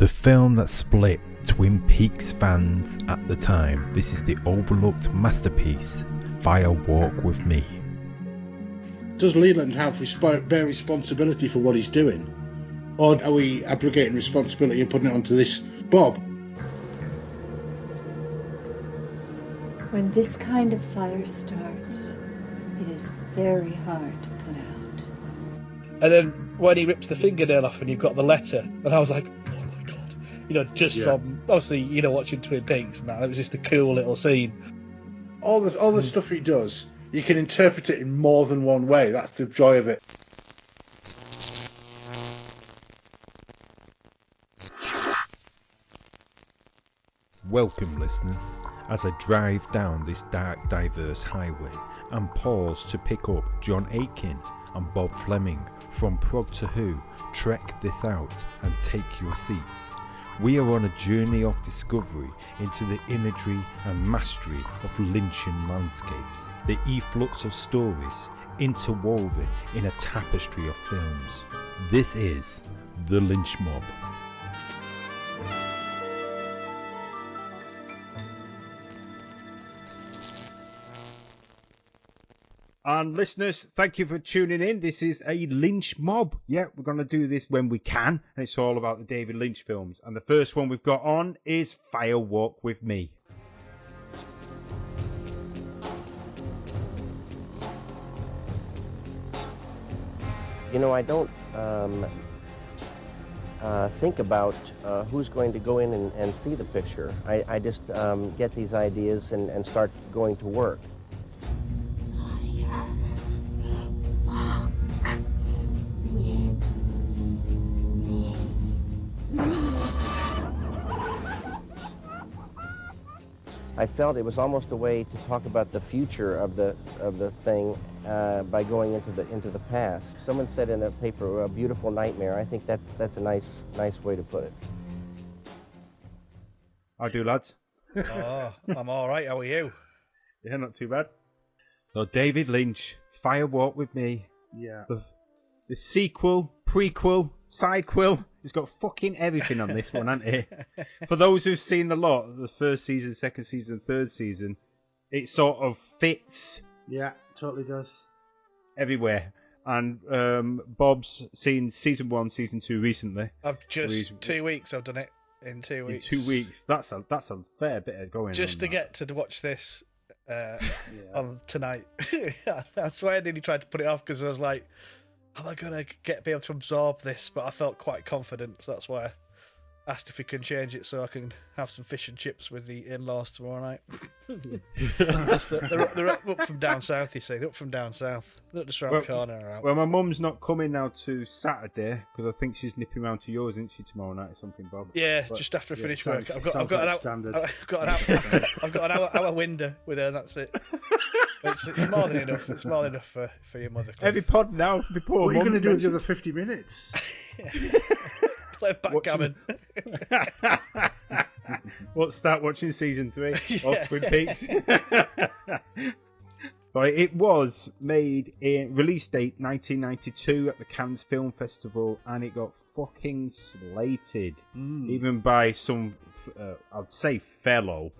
The film that split Twin Peaks fans at the time. This is the overlooked masterpiece, Fire Walk With Me. Does Leland have bear responsibility for what he's doing? Or are we abrogating responsibility and putting it onto this Bob? When this kind of fire starts, it is very hard to put out. And then when he rips the fingernail off and you've got the letter, and I was like, oh my god. You know, from, obviously, watching Twin Peaks and that, it was just a cool little scene. All the stuff he does, you can interpret it in more than one way. That's the joy of it. Welcome, listeners, as I drive down this dark, diverse highway and pause to pick up John Aitken and Bob Fleming from Prog to Who. Trek this out and take your seats. We are on a journey of discovery into the imagery and mastery of Lynchian landscapes, the efflux of stories interwoven in a tapestry of films. This is the Lynch Mob. And listeners, thank you for tuning in. This is a Lynch Mob. Yeah, we're going to do this when we can. And it's all about the David Lynch films. And the first one we've got on is Fire Walk With Me. You know, I don't think about who's going to go in and see the picture. I just get these ideas and start going to work. I felt it was almost a way to talk about the future of the thing by going into the past. Someone said in a paper, "A beautiful nightmare." I think that's a nice way to put it. How do, lads? Oh, I'm all right. How are you? Yeah, not too bad. So David Lynch, Fire Walk With Me. Yeah. The sequel, prequel, sidequel. He's got fucking everything on this one, hasn't he? For those who've seen the lot, the first season, second season, third season, it sort of fits. Yeah, totally does. Everywhere. And Bob's seen season 1, season 2 recently. I've just 2 weeks. I've done it in 2 weeks. In 2 weeks. That's a fair bit of going. Just to get to watch this on tonight. That's why I nearly tried to put it off, because I was like, am I going to be able to absorb this? But I felt quite confident, so that's why I asked if we can change it so I can have some fish and chips with the in-laws tomorrow night. They're up from down south, you see. They're up from down south. They're not just around the corner. Well, my mum's not coming now to Saturday, because I think she's nipping round to yours, isn't she, tomorrow night or something, Bob? Yeah, but just after I finish work. I've got an hour window with her, and that's it. It's more than enough. It's more than enough for your mother. Cliff. Every pod now, before. What are you going to do with the other 50 minutes? Play backgammon. We'll start watching season 3 of Twin Peaks. Right, it was made in release date 1992 at the Cannes Film Festival, and it got fucking slated, even by some, I'd say, fellow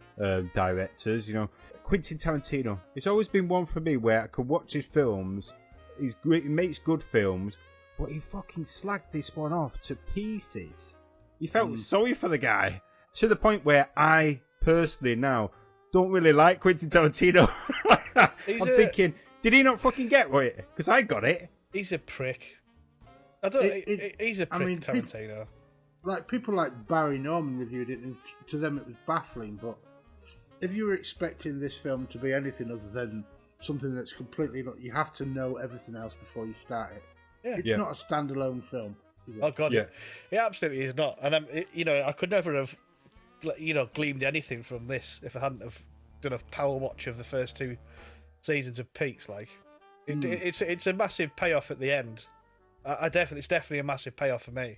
directors. You know, Quentin Tarantino. It's always been one for me where I could watch his films. He's great. He makes good films. But he fucking slagged this one off to pieces. He felt sorry for the guy. To the point where I personally now don't really like Quentin Tarantino. I'm thinking, did he not fucking get it? Because I got it. He's a prick. He's a prick, Tarantino. People like Barry Norman reviewed it, and to them it was baffling. But if you were expecting this film to be anything other than something that's completely... You have to know everything else before you start it. Yeah. It's not a standalone film, is it? Oh god, yeah. It absolutely is not. And I could never have, gleaned anything from this if I hadn't have done a power watch of the first 2 seasons of Peaks. It's a massive payoff at the end. It's definitely a massive payoff for me,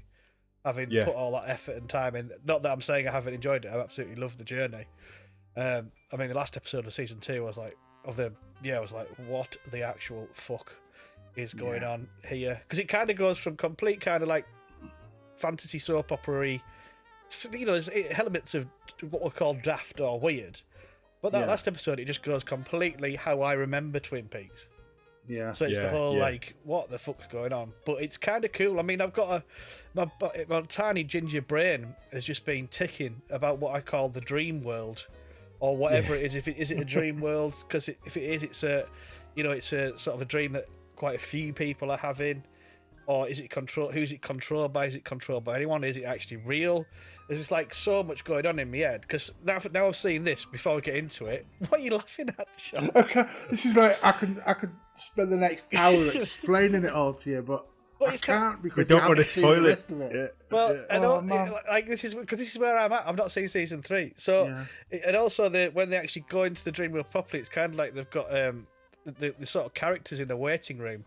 having put all that effort and time in. Not that I'm saying I haven't enjoyed it. I absolutely loved the journey. The last episode of season 2 was like, what the actual fuck is going on here? Because it kind of goes from complete kind of like fantasy soap opera-y there's elements of what we call daft or weird, but that last episode it just goes completely how I remember Twin Peaks. Yeah. So it's the whole like, what the fuck's going on? But it's kind of cool. I mean, I've got my tiny ginger brain has just been ticking about what I call the dream world, or whatever it is. Is it a dream world? Because if it is, it's a sort of a dream that quite a few people are having. Or is it control? Who's it controlled by? Is it controlled by anyone? Is it actually real? There's just like so much going on in my head. Because now I've seen this. Before we get into it, what are you laughing at, Sean? Okay, this is like I could spend the next hour explaining it all to you, but I can't because we don't you want to haven't seen the spoil rest it. of it. Yeah. Well, I don't like this is because this is where I'm at. I've not seen season 3, so and also when they actually go into the dream world properly, it's kind of like they've got the sort of characters in the waiting room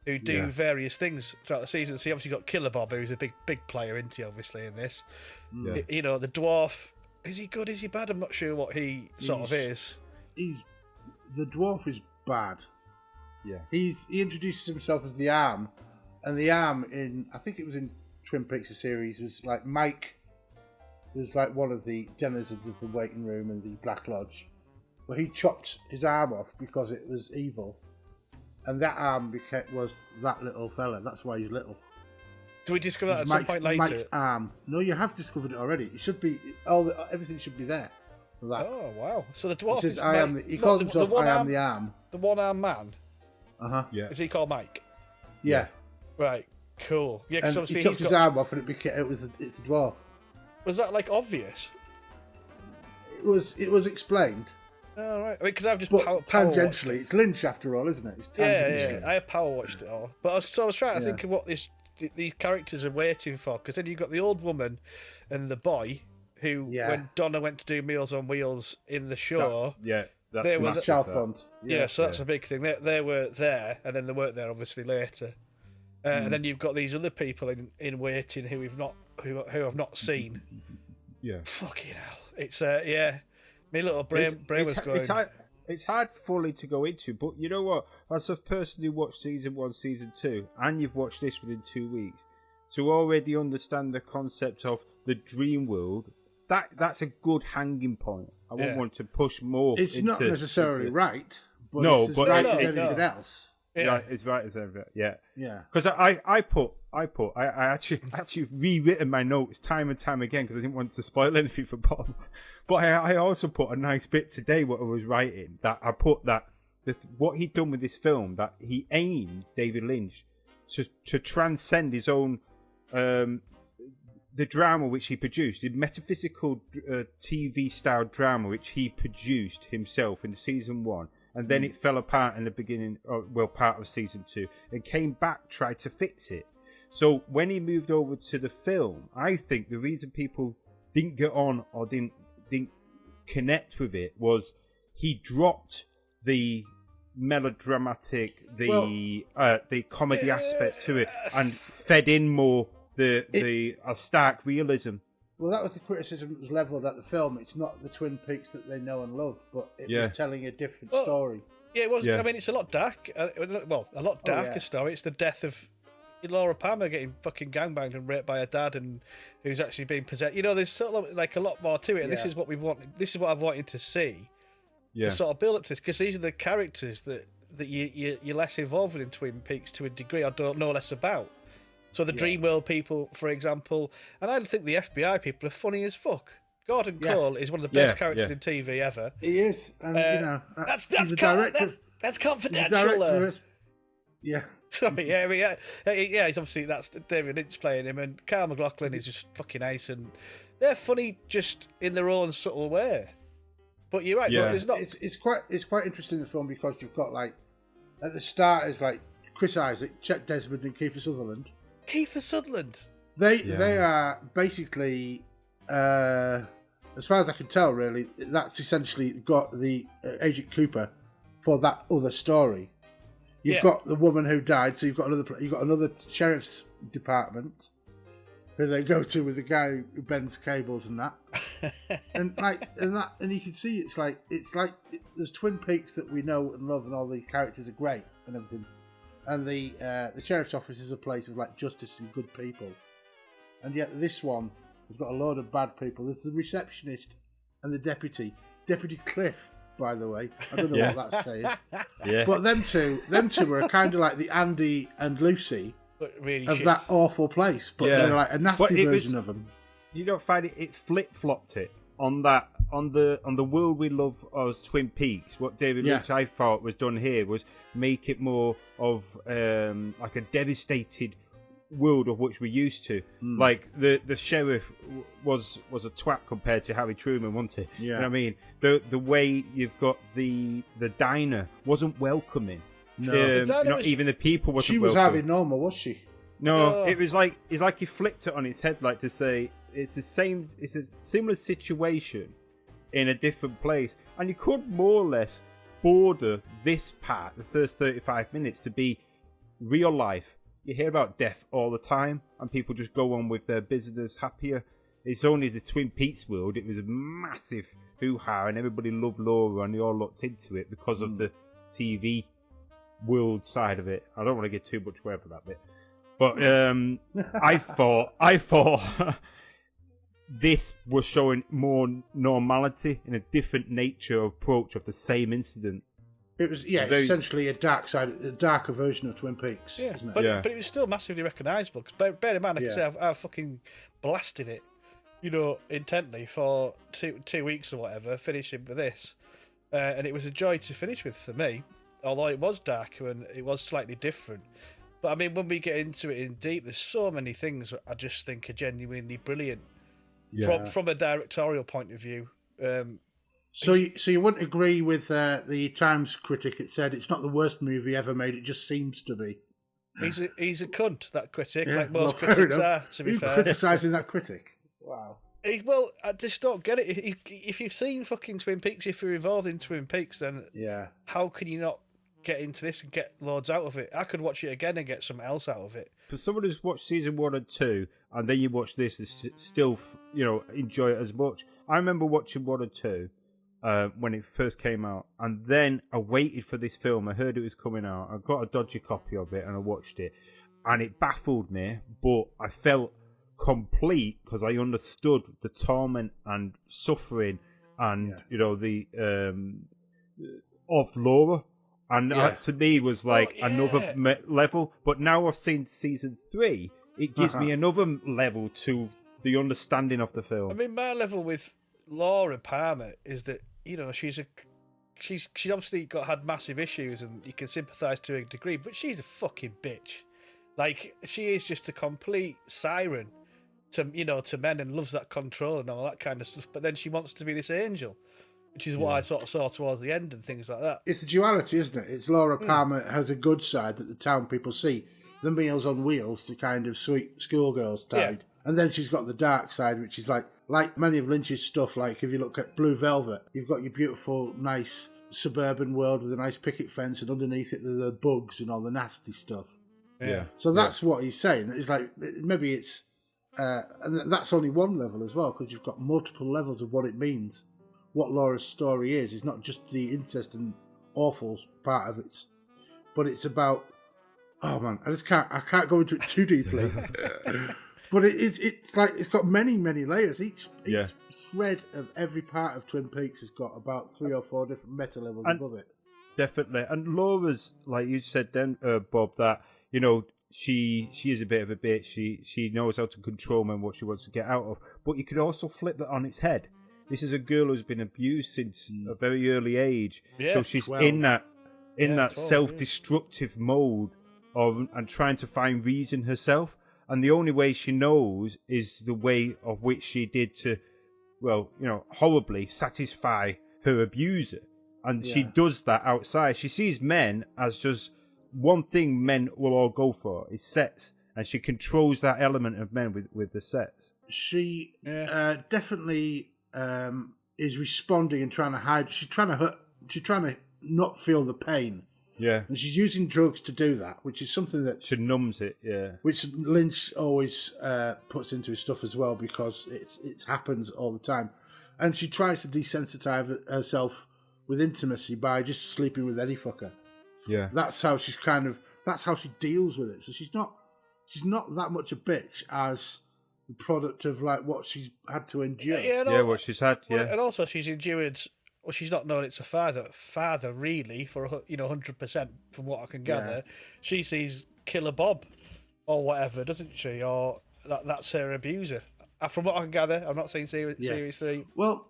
who do various things throughout the season. So you obviously got Killer Bob, who's a big player, isn't he, obviously, in this. Yeah. You know, the dwarf, is he good, is he bad? I'm not sure what he sort of is. The dwarf is bad. Yeah. He introduces himself as the Arm, and the Arm I think it was in Twin Peaks the series, was like Mike was like one of the denizens of the waiting room in the Black Lodge. But he chopped his arm off because it was evil. And that arm was that little fella. That's why he's little. Do we discover that at some point later? Mike's arm. No, you have discovered it already. It should be everything should be there for that. Oh wow! So the dwarf he calls himself I am the arm. The one-armed man. Yeah. Is he called Mike? Yeah. Right. Cool. Yeah. Because he took his arm off, and it's the dwarf. Was that like obvious? It was explained. Oh, right. Because I've just tangentially, it's Lynch after all, isn't it? It's yeah. I have power watched it all, but I was trying to think of what these characters are waiting for. Because then you've got the old woman and the boy who, when Donna went to do Meals on Wheels in the show, they were Chalfont. So that's a big thing. They were there, and then they weren't there obviously later. And then you've got these other people in waiting who have not seen. Yeah. Fucking hell! It's my little brain was going. It's hard fully to go into, but you know what? As a person who watched season 1, season 2, and you've watched this within 2 weeks, to already understand the concept of the dream world, that's a good hanging point. I won't want to push more. It's not necessarily right, but no, it's as but right as anything else. Yeah, it's right as ever. Yeah. Because I actually rewritten my notes time and time again because I didn't want to spoil anything for Bob. But I also put a nice bit today what I was writing that I put that what he'd done with this film, that he aimed David Lynch to transcend his own the drama which he produced, the metaphysical TV style drama which he produced himself in season 1. And then it fell apart in the beginning, part of season 2, and came back, tried to fix it. So when he moved over to the film, I think the reason people didn't get on or didn't connect with it was he dropped the melodramatic, the comedy aspect to it, and fed in more the stark realism. Well, that was the criticism that was levelled at the film. It's not the Twin Peaks that they know and love, but it was telling a different story. Yeah, it was. Yeah. I mean, it's a lot dark. A lot darker story. It's the death of Laura Palmer getting fucking gangbanged and raped by her dad, and who's actually being possessed. You know, there's sort of like a lot more to it. And this is what we want. This is what I've wanted to see. Yeah. To sort of build up to this, because these are the characters that you're less involved with in Twin Peaks to a degree, or don't know less about. So the Dreamworld people, for example, and I think the FBI people are funny as fuck. Gordon Cole is one of the best characters in TV ever. He is, and that's confidential. Sorry, he's obviously that's David Lynch playing him, and Kyle MacLachlan is just fucking ace, and they're funny just in their own subtle way. But you're right, there's not. It's quite interesting in the film because you've got like at the start is like Chris Isaac, Chet Desmond, and Kiefer Sutherland. They are basically, as far as I can tell, really, that's essentially got the Agent Cooper for that other story. You've got the woman who died, so you've got another sheriff's department who they go to with the guy who bends cables and that, and you can see it's like there's Twin Peaks that we know and love, and all the characters are great and everything. And the sheriff's office is a place of like justice and good people, and yet this one It's got a load of bad people. There's the receptionist and the deputy. Deputy Cliff, by the way. I don't know what that's saying. Yeah. But them two are kind of like the Andy and Lucy really of shit. that awful place. But they're like a nasty version of them. You don't find it flip-flopped it on the world we love as Twin Peaks. What David Lynch I thought was done here was make it more of like a devastated world of which we're used to. Like the sheriff was a twat compared to Harry Truman, wasn't he? You know what I mean? The way you've got the diner wasn't welcoming. No, not even the people wasn't. She was welcome. hardly normal, was she? No, it was like it's like he flipped it on its head, like to say it's the same. It's a similar situation in a different place, and you could more or less border this part, the first 35 minutes, to be real life. You hear about death all the time, and people just go on with their business happier. It's only the Twin Peaks world. It was a massive hoo-ha, and everybody loved Laura, and they all looked into it because of the TV world side of it. I don't want to get too much away from that bit, but I thought this was showing more normality in a different nature approach of the same incident. It was essentially a darker version of Twin Peaks. Yeah, isn't it? but it was still massively recognisable. Because bear in mind, like I say, I've fucking blasted it, intently for two weeks or whatever, finishing with this, and it was a joy to finish with for me. Although it was darker and it was slightly different. But I mean, when we get into it in deep, there's so many things I just think are genuinely brilliant from a directorial point of view. So you wouldn't agree with the Times critic? It said it's not the worst movie ever made. It just seems to be. He's a cunt, that critic, like most critics are. To be fair, criticising that critic. Wow. Well, I just don't get it. If you've seen fucking Twin Peaks, if you're involved in Twin Peaks, then how can you not get into this and get loads out of it? I could watch it again and get something else out of it. For someone who's watched season 1 and 2, and then you watch this and still, enjoy it as much. I remember watching 1 and 2 when it first came out, and then I waited for this film. I heard it was coming out. I got a dodgy copy of it, and I watched it, and it baffled me, but I felt complete because I understood the torment and suffering and the of Laura. And that to me was like another level. But now I've seen season 3, it gives me another level to the understanding of the film. I mean, my level with Laura Palmer is that she's obviously had massive issues, and you can sympathise to a degree, but she's a fucking bitch. Like, she is just a complete siren to men, and loves that control and all that kind of stuff. But then she wants to be this angel, which is what I sort of saw towards the end and things like that. It's the duality, isn't it? It's Laura Palmer has a good side that the town people see. The Meals on Wheels, the kind of sweet schoolgirls type. Yeah. And then she's got the dark side, which is like many of Lynch's stuff. Like if you look at Blue Velvet, you've got your beautiful, nice suburban world with a nice picket fence, and underneath it the bugs and all the nasty stuff. Yeah. So that's what he's saying. It's like maybe it's, and that's only one level as well, because you've got multiple levels of what it means. What Laura's story is not just the incest and awful part of it, but it's about, oh man, I can't go into it too deeply. But it's like it's got many layers. Each thread of every part of Twin Peaks has got about 3 or 4 different meta levels above it. Definitely. And Laura's, like you said then, Bob, that she is a bit of a bitch. She knows how to control men, what she wants to get out of. But you could also flip that on its head. This is a girl who's been abused since a very early age, so she's 12. in that 12, self-destructive mode and trying to find reason herself. And the only way she knows is the way of which she did to, horribly satisfy her abuser. And she does that outside. She sees men as just one thing men will all go for is sex, and she controls that element of men with the sex. She definitely. Is responding and trying to hide. She's trying to not feel the pain. Yeah. And she's using drugs to do that, which is something that she numbs it. Yeah. Which Lynch always puts into his stuff as well, because it happens all the time. And she tries to desensitize herself with intimacy by just sleeping with any fucker. Yeah. That's how she deals with it. So she's not that much a bitch as the product of like what she's had to endure. What she's had. Yeah, and also she's endured. Well, she's not known it's a father really for 100% from what I can gather. Yeah. She sees Killer Bob or whatever, doesn't she? Or that's her abuser. From what I can gather, I'm not saying seriously. Well,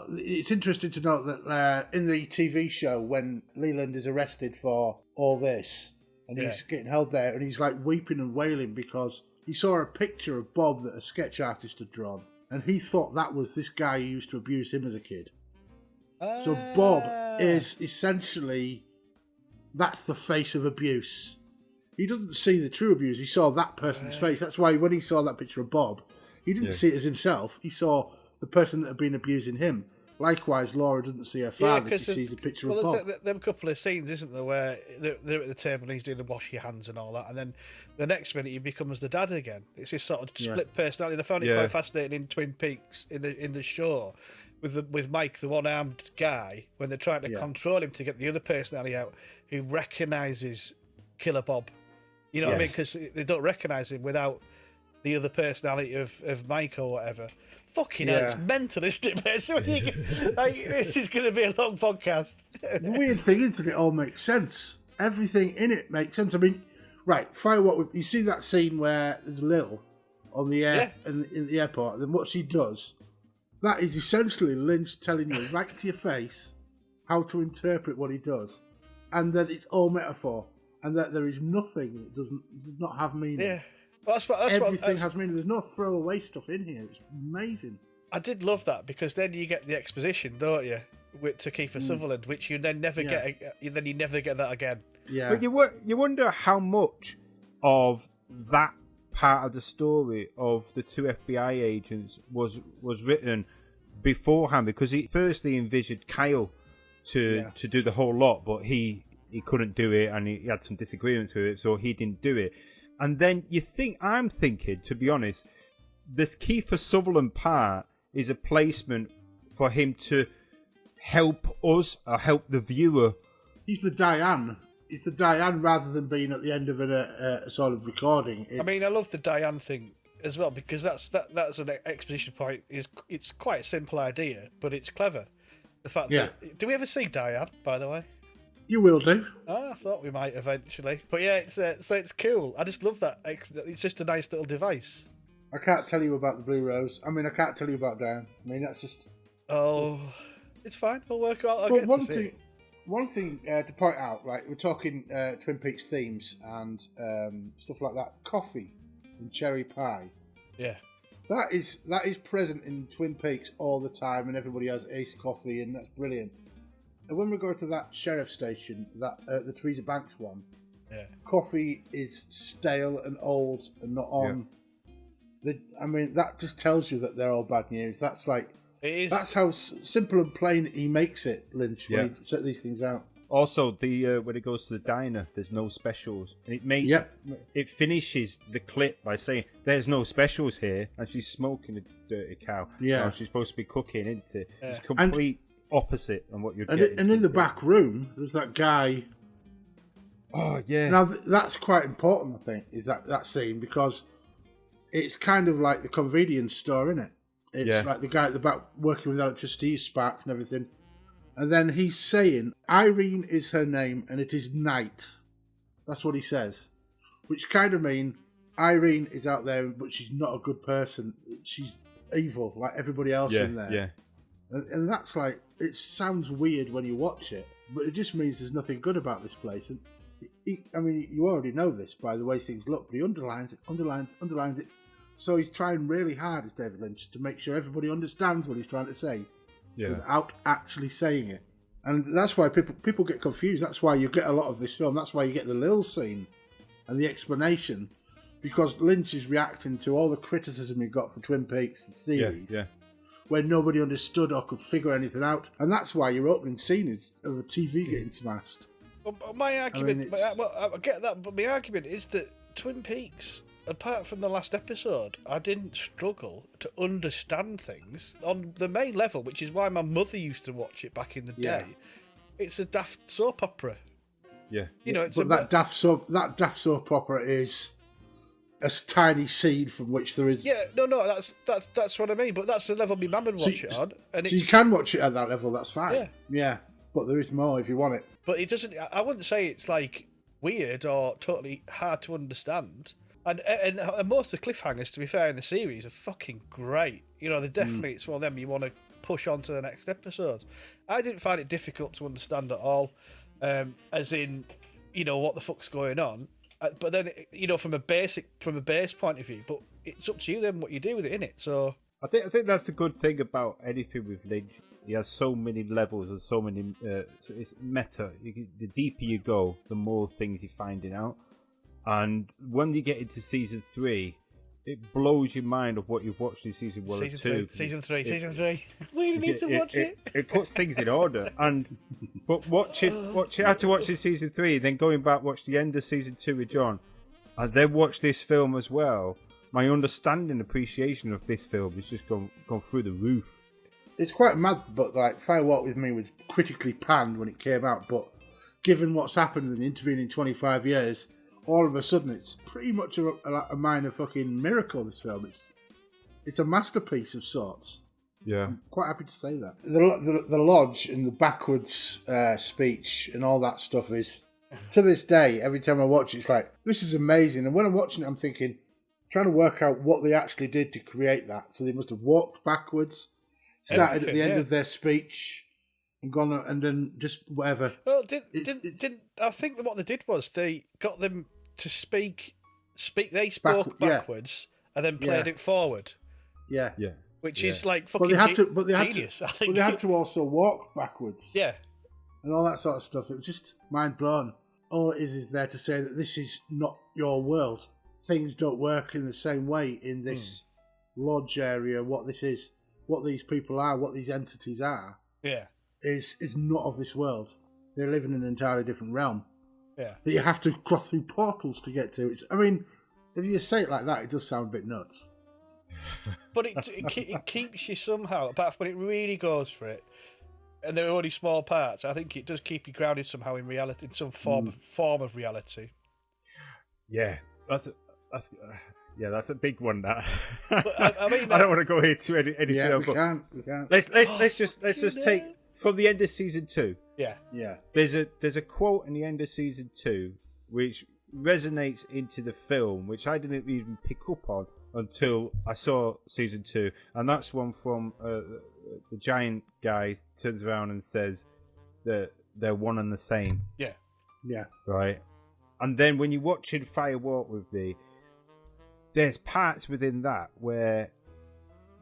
it's interesting to note that in the TV show, when Leland is arrested for all this, and he's getting held there, and he's like weeping and wailing because he saw a picture of Bob that a sketch artist had drawn, and he thought that was this guy who used to abuse him as a kid. So Bob is essentially, that's the face of abuse. He doesn't see the true abuse. He saw that person's face. That's why when he saw that picture of Bob, he didn't see it as himself. He saw the person that had been abusing him. Likewise, Laura doesn't see her father. She sees the picture of Bob. There are a couple of scenes, isn't there, where they're at the table and he's doing the wash your hands and all that, and then the next minute he becomes the dad again. It's this sort of split personality. And I found it quite fascinating in Twin Peaks in the show with Mike, the one-armed guy, when they're trying to control him to get the other personality out, who recognises Killer Bob. You know what I mean? Because they don't recognise him without the other personality of Mike or whatever. Fucking hell, it's mental, isn't it, mate? So this is going to be a long podcast. The weird thing is that it all makes sense. Everything in it makes sense. I mean, right, you see that scene where there's Lil on the air in the airport, and then what she does, that is essentially Lynch telling you right to your face how to interpret what he does, and that it's all metaphor, and that there is nothing that does not have meaning. Yeah. Everything has meaning. There's no throwaway stuff in here. It's amazing. I did love that because then you get the exposition, don't you, to Kiefer Sutherland, which you then never get. Then you never get that again. Yeah. But you wonder how much of that part of the story of the two FBI agents was written beforehand, because he firstly envisioned Kyle to do the whole lot, but he couldn't do it, and he had some disagreements with it, so he didn't do it. And then I'm thinking, to be honest, this Kiefer Sutherland part is a placement for him to help us, or help the viewer. He's the Diane. He's the Diane rather than being at the end of a sort of recording. I mean, I love the Diane thing as well, because that's an exposition point. It's quite a simple idea, but it's clever. The fact that, do we ever see Diane, by the way? You will do. I thought we might eventually, but yeah, it's cool. I just love that. It's just a nice little device. I can't tell you about the Blue Rose. I mean, I can't tell you about Diane. I mean, that's just. Oh, it's fine. We'll work out. One thing to point out, right? We're talking Twin Peaks themes and stuff like that. Coffee and cherry pie. Yeah. That is present in Twin Peaks all the time, and everybody has iced coffee, and that's brilliant. And when we go to that sheriff station, that the Teresa Banks one, coffee is stale and old and not on. I mean, that just tells you that they're all bad news. That's like, that's how simple and plain he makes it, Lynch, when he set these things out. Also, when it goes to the diner, there's no specials. And it finishes the clip by saying, there's no specials here, and she's smoking a dirty cow. Yeah. Now she's supposed to be cooking, isn't it? Yeah. It's complete opposite on what you're getting. And in the back room, there's that guy. Oh, yeah. Now, that's quite important, I think, is that scene, because it's kind of like the convenience store, isn't it? It's like the guy at the back working with electricity, sparks and everything. And then he's saying, Irene is her name, and it is night. That's what he says. Which kind of mean Irene is out there, but she's not a good person. She's evil, like everybody else in there. Yeah. And that's like, it sounds weird when you watch it, but it just means there's nothing good about this place. And I mean, you already know this by the way things look, but he underlines it. So he's trying really hard, as David Lynch, to make sure everybody understands what he's trying to say without actually saying it. And that's why people get confused. That's why you get a lot of this film. That's why you get the Lil scene and the explanation, because Lynch is reacting to all the criticism he got for Twin Peaks, the series, where nobody understood or could figure anything out. And that's why your opening scene is of a TV getting smashed. Well, my argument, I get that, but my argument is that Twin Peaks, apart from the last episode, I didn't struggle to understand things on the main level, which is why my mother used to watch it back in the day. It's a daft soap opera. Yeah, you know, it's that daft soap opera is a tiny seed from which there is. Yeah, no, that's what I mean. But that's the level my mum would watch it on, and so you can watch it at that level. That's fine. Yeah, but there is more if you want it. But it doesn't. I wouldn't say it's like weird or totally hard to understand. And most of the cliffhangers, to be fair, in the series are fucking great. You know, they're definitely it's one of them you want to push on to the next episode. I didn't find it difficult to understand at all, as in, you know, what the fuck's going on. But then, you know, from a base point of view. But it's up to you then what you do with it, innit? So I think that's the good thing about anything with Lynch. He has so many levels and so many. So it's meta. The deeper you go, the more things you're finding out. And when you get into season 3, it blows your mind of what you've watched in season 1 and 2. Season three. We need to watch it. It puts things in order. But watching after watching season 3, then going back watch the end of season 2 with John, and then watch this film as well. My understanding, appreciation of this film has just gone through the roof. It's quite mad, but like Fire Walk With Me was critically panned when it came out. But given what's happened in the intervening 25 years. All of a sudden, it's pretty much a minor fucking miracle, this film. It's a masterpiece of sorts. Yeah. I'm quite happy to say that. The Lodge and the backwards speech and all that stuff is, to this day, every time I watch it, it's like, this is amazing. And when I'm watching it, I'm thinking, trying to work out what they actually did to create that. So they must have walked backwards, started at the end of their speech, and gone and then just whatever. Well, I think that what they did was they got them to speak. They spoke backwards and then played it forward. Yeah. Which is like fucking genius. I think. But they had to also walk backwards. Yeah. And all that sort of stuff. It was just mind blown. All it is there to say that this is not your world. Things don't work in the same way in this lodge area. What this is, what these people are, what these entities are. Yeah. Is not of this world. They live in an entirely different realm. Yeah. That you have to cross through portals to get to. I mean, if you say it like that, it does sound a bit nuts. But it keeps you somehow, apart from when it really goes for it, and they're only small parts, I think it does keep you grounded somehow in reality, in some form of reality. Yeah, that's a big one. That I mean, I don't want to go into anything else. We can't. Let's just take from the end of season 2. Yeah. There's a quote in the end of season 2 which resonates into the film, which I didn't even pick up on until I saw season 2, and that's one from the giant guy turns around and says that they're one and the same. Yeah. Right. And then when you watch in Fire Walk With Me, there's parts within that where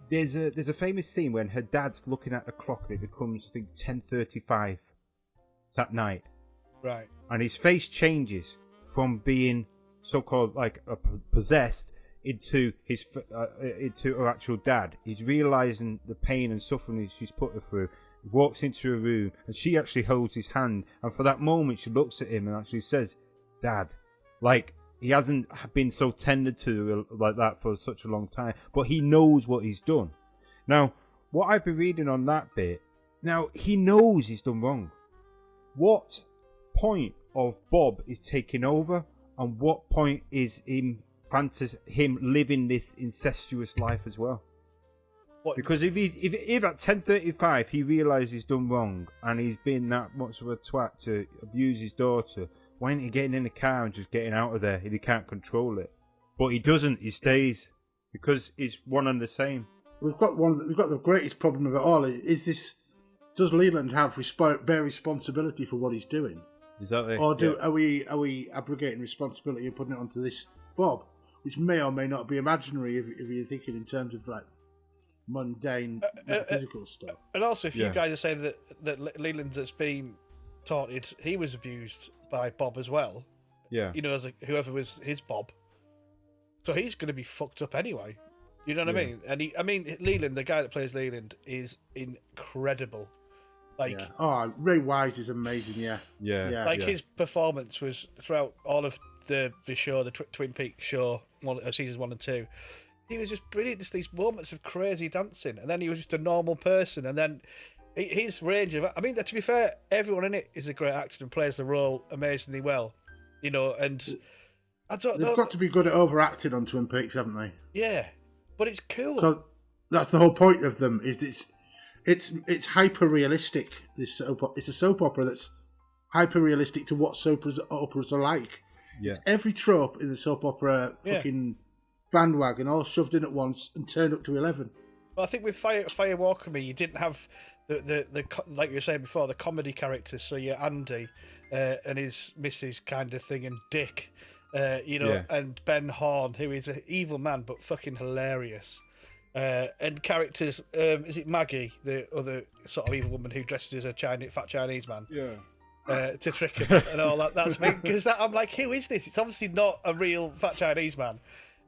there's a famous scene when her dad's looking at the clock and it becomes, I think, 10:35. It's at night. Right. And his face changes from being so-called like possessed into her actual dad. He's realizing the pain and suffering she's put her through. He walks into a room and she actually holds his hand, and for that moment she looks at him and actually says, "Dad." Like, he hasn't been so tender to like that for such a long time, but he knows what he's done. Now, what I've been reading on that bit, now he knows he's done wrong. What point of Bob is taking over, and what point is him living this incestuous life as well? What? Because if at 10:35 he realises he's done wrong and he's been that much of a twat to abuse his daughter, why ain't he getting in the car and just getting out of there if he can't control it? But he doesn't. He stays because it's one and the same. We've got the greatest problem of it all. Is this? Does Leland have bear responsibility for what he's doing? Exactly. Or are we abrogating responsibility and putting it onto this Bob, which may or may not be imaginary if you're thinking in terms of like mundane physical stuff. And also, if you guys are saying that Leland that's been taunted, he was abused by Bob as well. Yeah. You know, as whoever was his Bob. So he's going to be fucked up anyway. You know what I mean? And Leland, the guy that plays Leland, is incredible. Like, Ray Wise is amazing. Yeah. His performance was throughout all of the show, the Twin Peaks show, seasons 1 and 2. He was just brilliant. Just these moments of crazy dancing, and then he was just a normal person, and then his range of, I mean, to be fair, everyone in it is a great actor and plays the role amazingly well, you know. And I don't They've know. got to be good at overacting on Twin Peaks, haven't they? Yeah, but it's cool. Because that's the whole point of them. Is it's hyper realistic. It's a soap opera that's hyper realistic to what soap operas are like. Yeah. It's every trope in the soap opera fucking bandwagon all shoved in at once and turned up to 11. Well, I think with Fire Walk With Me, you didn't have the like you were saying before, the comedy characters. So you're Andy and his missus kind of thing, and Dick, and Ben Horn, who is an evil man but fucking hilarious. And characters, is it Maggie, the other sort of evil woman who dresses as a fat Chinese man? Yeah. To trick him and all that. That's me, because I'm like, who is this? It's obviously not a real fat Chinese man.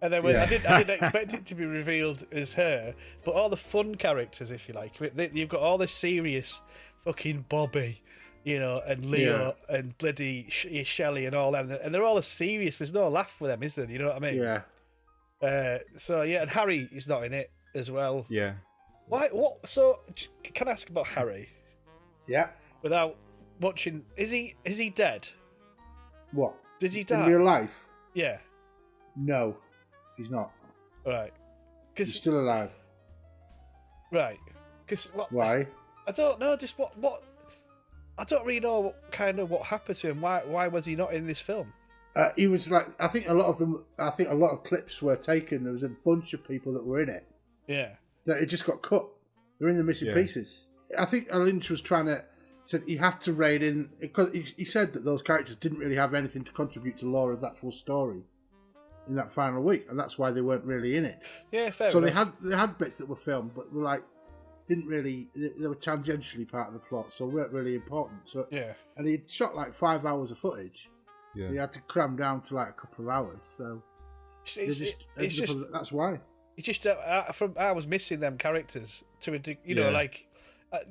And then I didn't expect it to be revealed as her, but all the fun characters, if you like, you've got all the serious fucking Bobby, and Leo and bloody Shelley and all them, and they're all as serious. There's no laugh with them, is there? You know what I mean? Yeah. And Harry is not in it as well. Yeah. Why? What? So can I ask about Harry? Yeah. Without watching, is he dead? What? Did he die in real life? Yeah. No, he's not. Right. He's still alive. Right. Because why? I don't know. Just what? I don't really know what happened to him. Why was he not in this film? He was like, I think a lot of clips were taken. There was a bunch of people that were in it. Yeah. That it just got cut. They're in the missing pieces. I think Lynch was said he had to rein in, because he said that those characters didn't really have anything to contribute to Laura's actual story in that final week, and that's why they weren't really in it. Yeah, fair so enough. they had bits that were filmed, but were like didn't really, they were tangentially part of the plot, so weren't really important. So yeah, and he'd shot like 5 hours of footage. Yeah, he had to cram down to like a couple of hours. So it's just that's why. It's just I was missing them characters to a like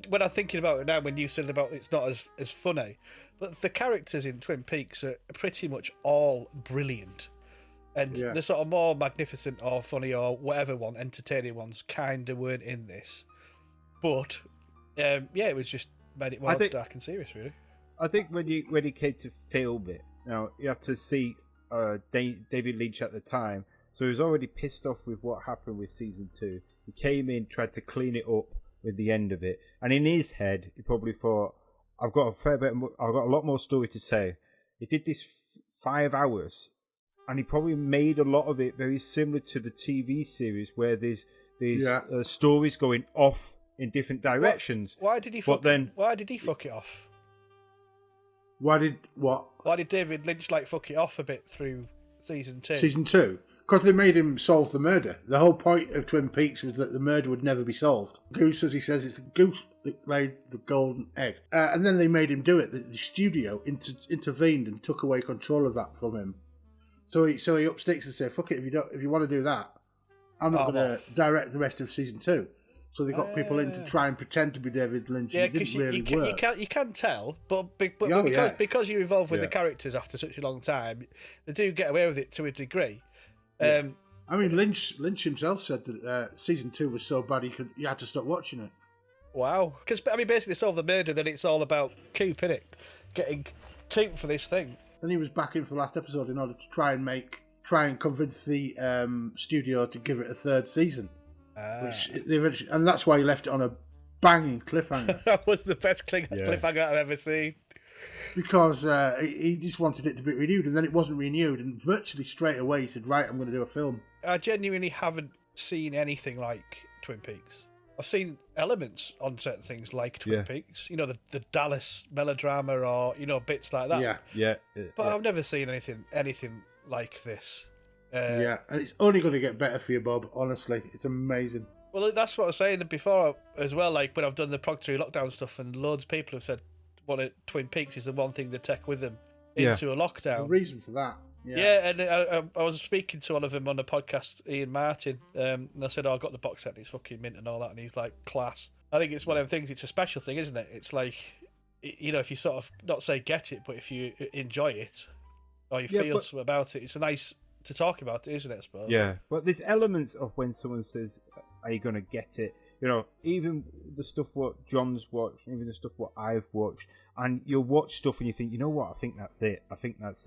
when I'm thinking about it now. When you said about it's not as funny, but the characters in Twin Peaks are pretty much all brilliant, and the sort of more magnificent or funny or whatever entertaining ones kind of weren't in this. But it was just made it more dark and serious, really. I think when you came to film it, now you have to see David Lynch at the time. So he was already pissed off with what happened with season 2. He came in, tried to clean it up with the end of it, and in his head, he probably thought, I've got a lot more story to say. He did this 5 hours, and he probably made a lot of it very similar to the TV series, where there's stories going off in different directions. Why did he fuck it off? Why did David Lynch fuck it off a bit through season 2? Season 2? Because they made him solve the murder. The whole point of Twin Peaks was that the murder would never be solved. Goose, as he says, it's the goose that laid the golden egg. And then they made him do it. The studio intervened and took away control of that from him. So he up sticks and said, "Fuck it, if you want to do that, I'm not going to direct the rest of season 2." So they got people in to try and pretend to be David Lynch. Yeah, because you can tell, but because you're involved with the characters after such a long time, they do get away with it to a degree. I mean, Lynch himself said that season 2 was so bad he had to stop watching it. Wow. Because, basically they solve the murder, then it's all about Coop, innit? Getting Coop for this thing. And he was back in for the last episode in order to try and convince the studio to give it a 3rd season. And that's why he left it on a banging cliffhanger. That was the best cliffhanger I've ever seen. Because he just wanted it to be renewed, and then it wasn't renewed, and virtually straight away he said, "Right, I'm going to do a film." I genuinely haven't seen anything like Twin Peaks. I've seen elements on certain things like Twin Peaks, the Dallas melodrama or bits like that. But I've never seen anything like this. And it's only going to get better for you, Bob. Honestly, it's amazing. Well, that's what I was saying before as well. Like when I've done the Prog 3 lockdown stuff, and loads of people have said, Twin Peaks is the one thing they take with them into a lockdown. There's a reason for that. Yeah, and I was speaking to one of them on the podcast, Ian Martin, and I said, I got the box set, and it's fucking mint and all that, and he's like, class. I think it's one of them things, it's a special thing, isn't it? It's like, if you sort of, not say get it, but if you enjoy it, or you feel something about it, it's nice to talk about it, isn't it, I suppose? Yeah, but there's elements of when someone says, are you going to get it? Even the stuff what John's watched, even the stuff what I've watched, and you'll watch stuff and you think, you know what, I think that's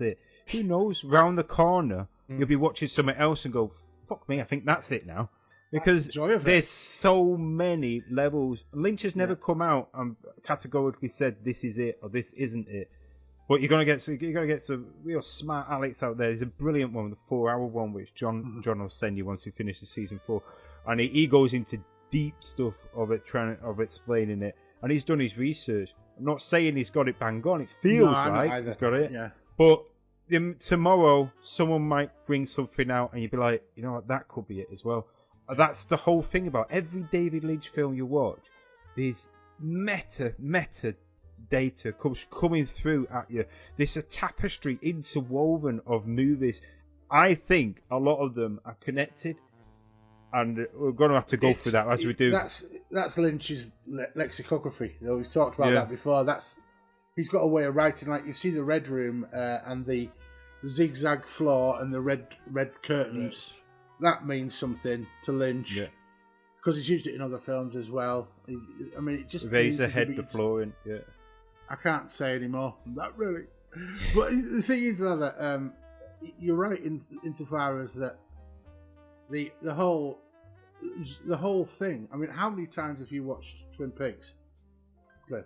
it. who knows, round the corner, you'll be watching something else and go, fuck me, I think that's it now. Because there's so many levels. Lynch has never come out and categorically said this is it or this isn't it. But you're gonna get some real smart Alex out there. There's a brilliant one, the 4-hour one, which John will send you once we finish the season 4, and he goes into deep stuff of explaining it, and he's done his research. I'm not saying he's got it bang on. It feels like he's got it. Yeah. But tomorrow, someone might bring something out, and you'd be like, you know what, that could be it as well. That's the whole thing about every David Lynch film you watch. There's meta data coming through at you. There's a tapestry interwoven of movies. I think a lot of them are connected. And we're going to have to go through that as we do. That's Lynch's lexicography. You know, we've talked about that before. He's got a way of writing. Like you see the red room and the zigzag floor and the red curtains. That means something to Lynch because he's used it in other films as well. I mean, it just Razorhead, the flooring. Yeah, I can't say anymore. Not really. But the thing is that you're right insofar as that. The whole thing. I mean, how many times have you watched Twin Peaks, Cliff?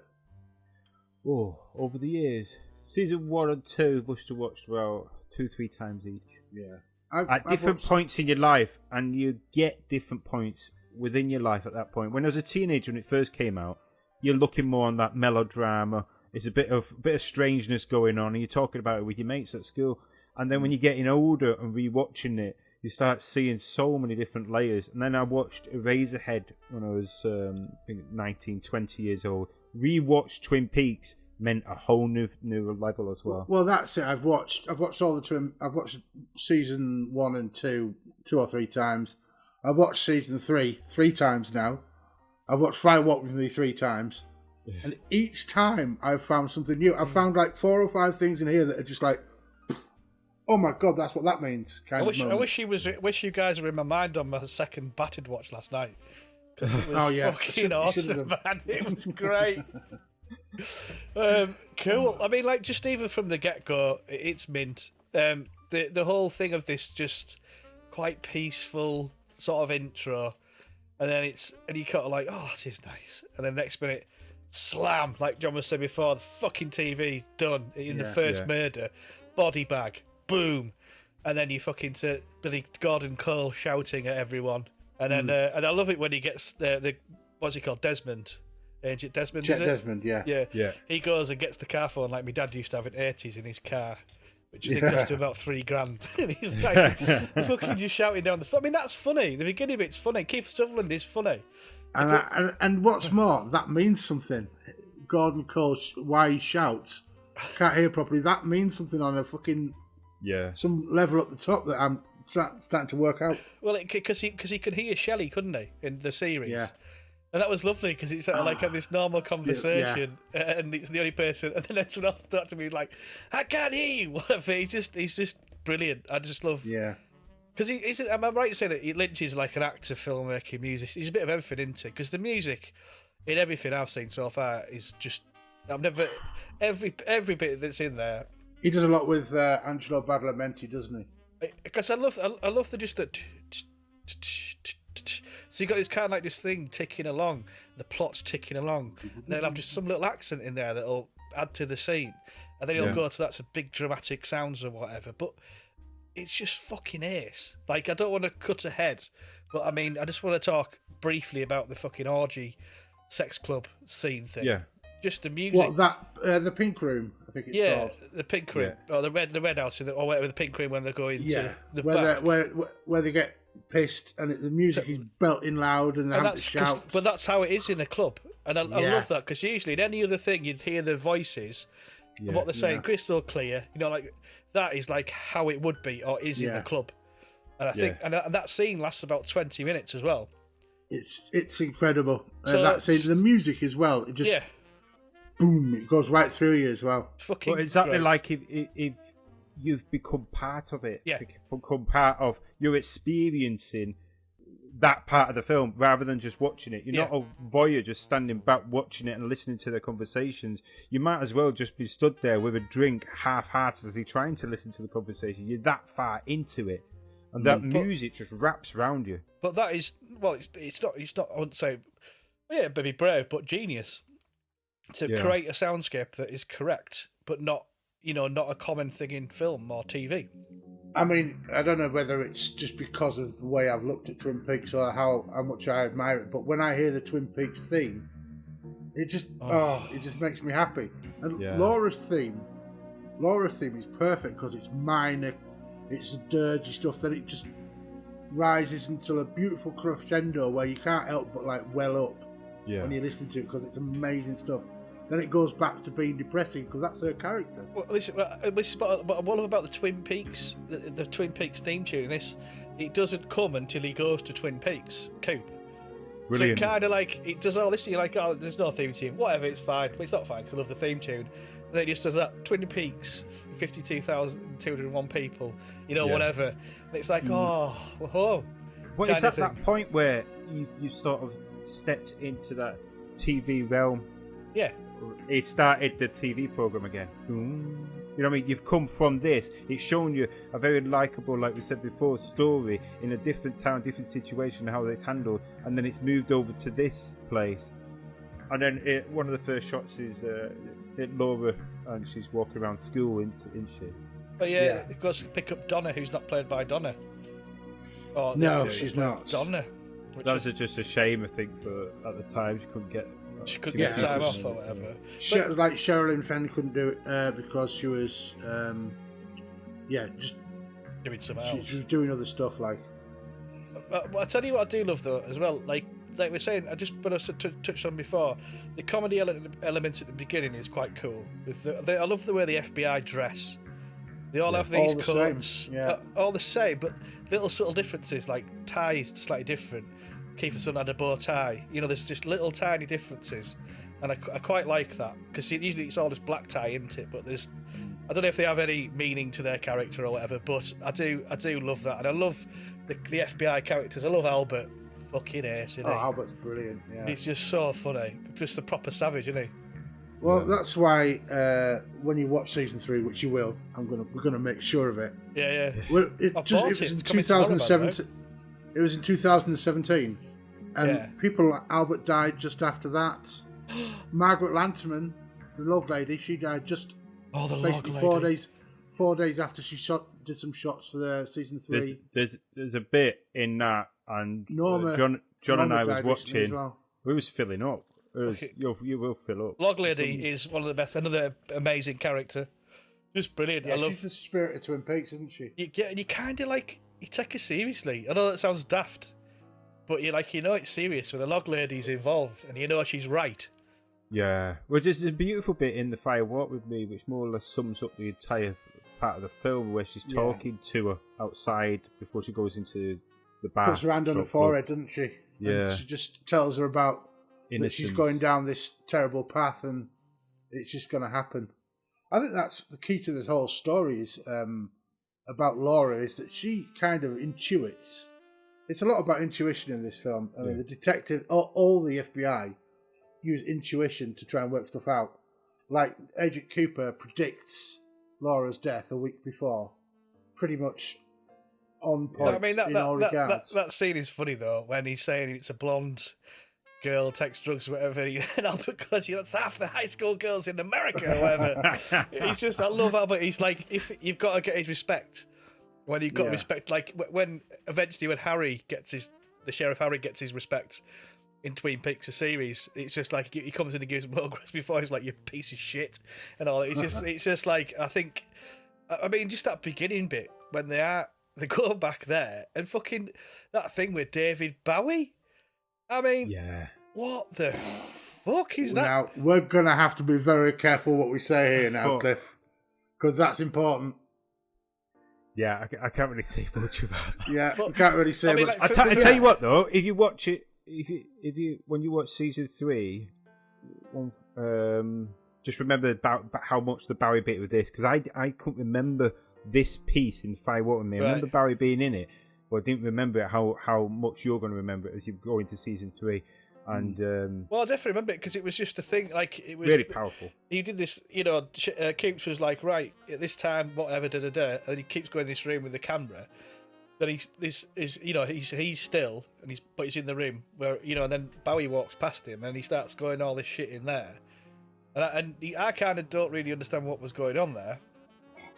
Oh, over the years, season 1 and 2 must have watched about 2-3 times each. Yeah, at different points in your life, and you get different points within your life at that point. When I was a teenager, when it first came out, you're looking more on that melodrama. It's a bit of strangeness going on, and you're talking about it with your mates at school. And then when you're getting older and rewatching it, you start seeing so many different layers. And then I watched Eraserhead when I was I think 19, 20 years old. Rewatched Twin Peaks meant a whole new level as well. Well, that's it. I've watched all the I've watched season 1 and 2 or 3 times. I've watched season 3 times now. I've watched Fire Walk With Me 3 times. Yeah. And each time I've found something new. I've found like 4 or 5 things in here that are just like, oh my god, that's what that means. I wish you guys were in my mind on my second Battered watch last night, because it was fucking awesome, man. It was great. Cool. I mean, like, just even from the get go, it's mint. The whole thing of this just quite peaceful sort of intro, and then you kind of like, oh, this is nice, and then next minute, slam, like John was saying before, the fucking TV's done in the first murder, body bag. Boom, and then you fucking to Billy Gordon Cole shouting at everyone, and then and I love it when he gets the what's he called, Desmond, Agent Desmond. Desmond, yeah. He goes and gets the car phone like my dad used to have in 80s in his car, which I think cost him about $3,000. And he's like fucking just shouting down the phone. I mean, that's funny. The beginning of it's funny. Keith Sutherland is funny, and what's more, that means something. Gordon Cole, why he shouts, can't hear properly. That means something on a fucking. Yeah, some level up the top that I'm starting to work out. Well, because he could hear Shelley, couldn't he, in the series? Yeah, and that was lovely because it's like having this normal conversation, and it's the only person, and then someone else started to be like, "I can't hear you." Whatever. He's just brilliant. I just love. Yeah. Because am I right to say that Lynch is like an actor, filmmaker, musician? He's a bit of everything, isn't he? Because the music in everything I've seen so far is just every bit that's in there. He does a lot with Angelo Badalamenti, doesn't he? Because I love the just that. So you got this kind of like this thing ticking along, the plot's ticking along, and then he'll have just some little accent in there that'll add to the scene, and then he'll go to that's a big dramatic sounds or whatever. But it's just fucking ace. Like, I don't want to cut ahead, but I mean, I just want to talk briefly about the fucking orgy, sex club scene thing. Yeah. Just the music. What, that the Pink Room? I think it's called. Yeah, the Pink Room, or the red house, or whatever, the Pink Room when they're going to the back. Where they get pissed and the music is belting loud and they have to shout. But that's how it is in a club, and I love that, because usually in any other thing you'd hear the voices, and what they're saying crystal clear. You know, like that is like how it would be or is in the club, and I think and that scene lasts about 20 minutes as well. It's incredible. So that scene, the music as well. It just boom, it goes right through you as well. Well, exactly great. Like if you've become part of it, become part of, you're experiencing that part of the film rather than just watching it. You're not a voyeur just standing back watching it and listening to their conversations. You might as well just be stood there with a drink half-heartedly trying to listen to the conversation. You're that far into it. And that music just wraps around you. But that is, well, it's not, I wouldn't say, maybe brave, but genius. To create a soundscape that is correct, but not, not a common thing in film or TV. I mean, I don't know whether it's just because of the way I've looked at Twin Peaks or how much I admire it, but when I hear the Twin Peaks theme, it just it just makes me happy. And Laura's theme is perfect because it's minor, it's dirgy stuff, then it just rises until a beautiful crescendo where you can't help but like well up when you listen to it because it's amazing stuff. Then it goes back to being depressing because that's her character. Well, this is what I love about the Twin Peaks, the Twin Peaks theme tune. It doesn't come until he goes to Twin Peaks, Coop. Brilliant. So it kind of like, it does all this, you're like, oh, there's no theme tune. Whatever, it's fine. But it's not fine because I love the theme tune. And then it just does that, Twin Peaks, 52,201 people, whatever. And it's like, whoa. Well, it's at that point where you sort of stepped into that TV realm. Yeah. It started the TV program again. You know what I mean? You've come from this. It's shown you a very likable, like we said before, story in a different town, different situation, how it's handled, and then it's moved over to this place. And then one of the first shots is Laura, and she's walking around school, isn't she? But it goes to pick up Donna, who's not played by Donna. Oh, no, she's not. Donna. That was just a shame, I think, for at the time she couldn't get. She couldn't get time off or whatever. Like Sherilyn Fenn couldn't do it because she was, just doing something else. She was doing other stuff like. I tell you what I do love though as well. Like we're saying, I touched on before, the comedy element at the beginning is quite cool. I love the way the FBI dress. They all have these coats, all the same, but little subtle differences like ties slightly different. Kiefer Sutherland had a bow tie. There's just little tiny differences, and I quite like that because usually it's all just black tie, isn't it? But I don't know if they have any meaning to their character or whatever. But I do love that, and I love the FBI characters. I love Albert, fucking ace, isn't he? Albert's brilliant. Yeah, he's just so funny, just a proper savage, isn't he? Well, that's why when you watch season 3, which you will, we're gonna make sure of it. Yeah. Well, it was in 2017. It was in 2017, and people like Albert died just after that. Margaret Lanterman, the log lady, she died just basically 4 days after she did some shots for the season 3. There's a bit in that, and Norma, John Norma and I was watching. Well. We was filling up. You will fill up. Log lady is one of the best. Another amazing character, just brilliant. Yeah, she's the spirit of Twin Peaks, isn't she? You kind of like. You take her seriously. I know that sounds daft, but it's serious when the log lady's involved and she's right. Yeah. Well, there's a beautiful bit in The Fire Walk With Me which more or less sums up the entire part of the film where she's talking to her outside before she goes into the bar. Puts her hand on her forehead, doesn't she? Yeah. And she just tells her about innocence. That she's going down this terrible path and it's just going to happen. I think that's the key to this whole story is... about Laura is that she kind of intuits. It's a lot about intuition in this film. I mean, the detective, all the FBI use intuition to try and work stuff out. Like Agent Cooper predicts Laura's death a week before, pretty much on point. I mean, that scene is funny though when he's saying it's a blonde girl takes drugs or whatever, and Albert goes, that's half the high school girls in America or whatever. I love Albert. He's like, if you've got to get his respect, when you've got respect, like when eventually the Sheriff Harry gets his respect in Twin Peaks, a series, it's just like he comes in and gives him autographs before he's like, you piece of shit, and all. It's just like, I think, I mean, just that beginning bit when they go back there and fucking that thing with David Bowie. I mean, what the fuck is that? Now, we're going to have to be very careful what we say here now, Cliff, because that's important. Yeah, I can't really say much about that. Yeah, we can't really say much. I tell you what, though, if you watch it, when you watch season 3, just remember about how much the Bowie bit with this, because I couldn't remember this piece in Fire Walk With Me. I remember Bowie being in it, but I didn't remember it, how much you're going to remember it as you go into season 3. And well, I definitely remember it because it was just a thing. Like it was really powerful. He did this, you know. Keeps was like, right at this time, whatever, and he keeps going in this room with the camera. Then he's still, but he's in the room where, you know. And then Bowie walks past him, and he starts going all this shit in there, and I kind of don't really understand what was going on there.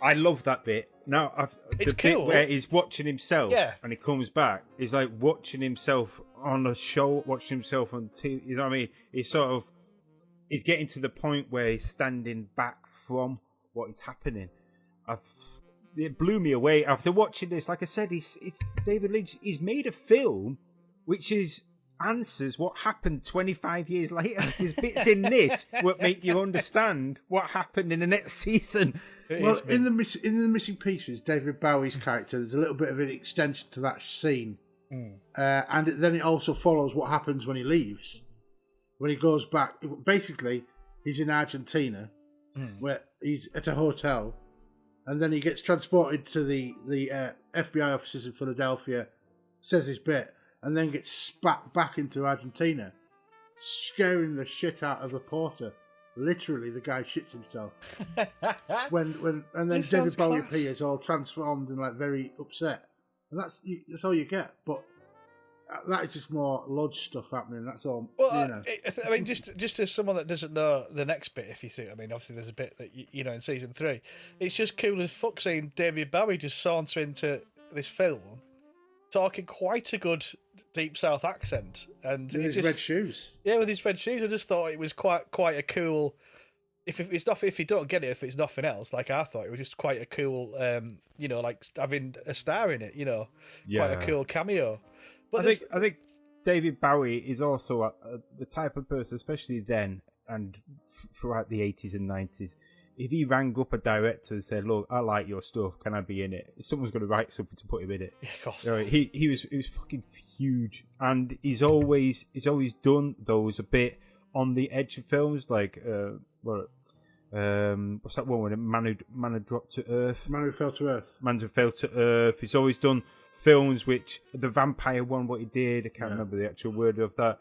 I love that bit. Now, it's the cool. bit where he's watching himself, yeah, and he comes back. He's like watching himself on a show, watching himself on TV. You know what I mean? He's getting to the point where he's standing back from what is happening. It blew me away after watching this. Like I said, it's David Lynch. He's made a film which answers what happened 25 years later. There's bits in this that make you understand what happened in the next season. Well, in the missing pieces, David Bowie's character, there's a little bit of an extension to that scene, and then it also follows what happens when he leaves. When he goes back, basically, he's in Argentina, where he's at a hotel, and then he gets transported to the FBI offices in Philadelphia, says his bit, and then gets spat back into Argentina, scaring the shit out of a porter. Literally, the guy shits himself. And then David Bowie appears all transformed and like very upset, and that's all you get. But that is just more lodge stuff happening. That's all. Well, you know. I mean, just as someone that doesn't know the next bit, if you see it, I mean, obviously there's a bit that you know in season 3. It's just cool as fuck seeing David Bowie just saunter into this film, talking quite a good Deep South accent, and with his red shoes. Yeah, with his red shoes. I just thought it was quite a cool. If you don't get it, if it's nothing else, like I thought, it was just quite a cool, you know, like having a star in it, you know, quite a cool cameo. But I think David Bowie is also the type of person, especially then and throughout the 80s and 90s. If he rang up a director and said, "Look, I like your stuff. Can I be in it?" Someone's going to write something to put him in it. Yeah, of course. You know, he was fucking huge, and he's always done those a bit on the edge of films, like what's that one when Man Who Dropped to Earth? Man Who Fell to Earth. Man Who Fell to Earth. He's always done films which the vampire one, what he did. I can't remember the actual word of that.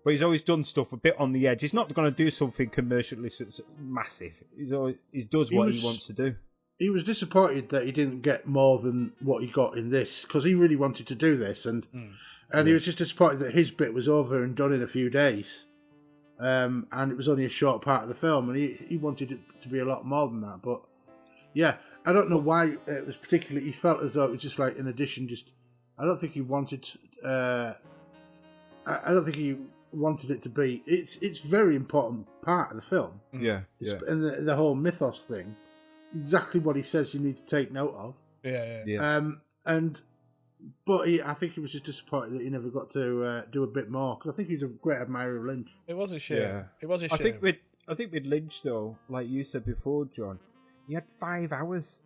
But he's always done stuff a bit on the edge. He's not going to do something commercially massive. He does what he wants to do. He was disappointed that he didn't get more than what he got in this, because he really wanted to do this, and he was just disappointed that his bit was over and done in a few days, and it was only a short part of the film, and he wanted it to be a lot more than that. But yeah, I don't know why it was particularly. He felt as though it was just like an addition. I don't think he wanted. I don't think he wanted it to be. It's very important part of the film. Yeah. And the whole mythos thing, exactly what he says you need to take note of. Yeah. But I think he was just disappointed that he never got to do a bit more, because I think he's a great admirer of Lynch. It was a shame. Yeah. It was a shame. I think with Lynch though, like you said before, John, he had 5 hours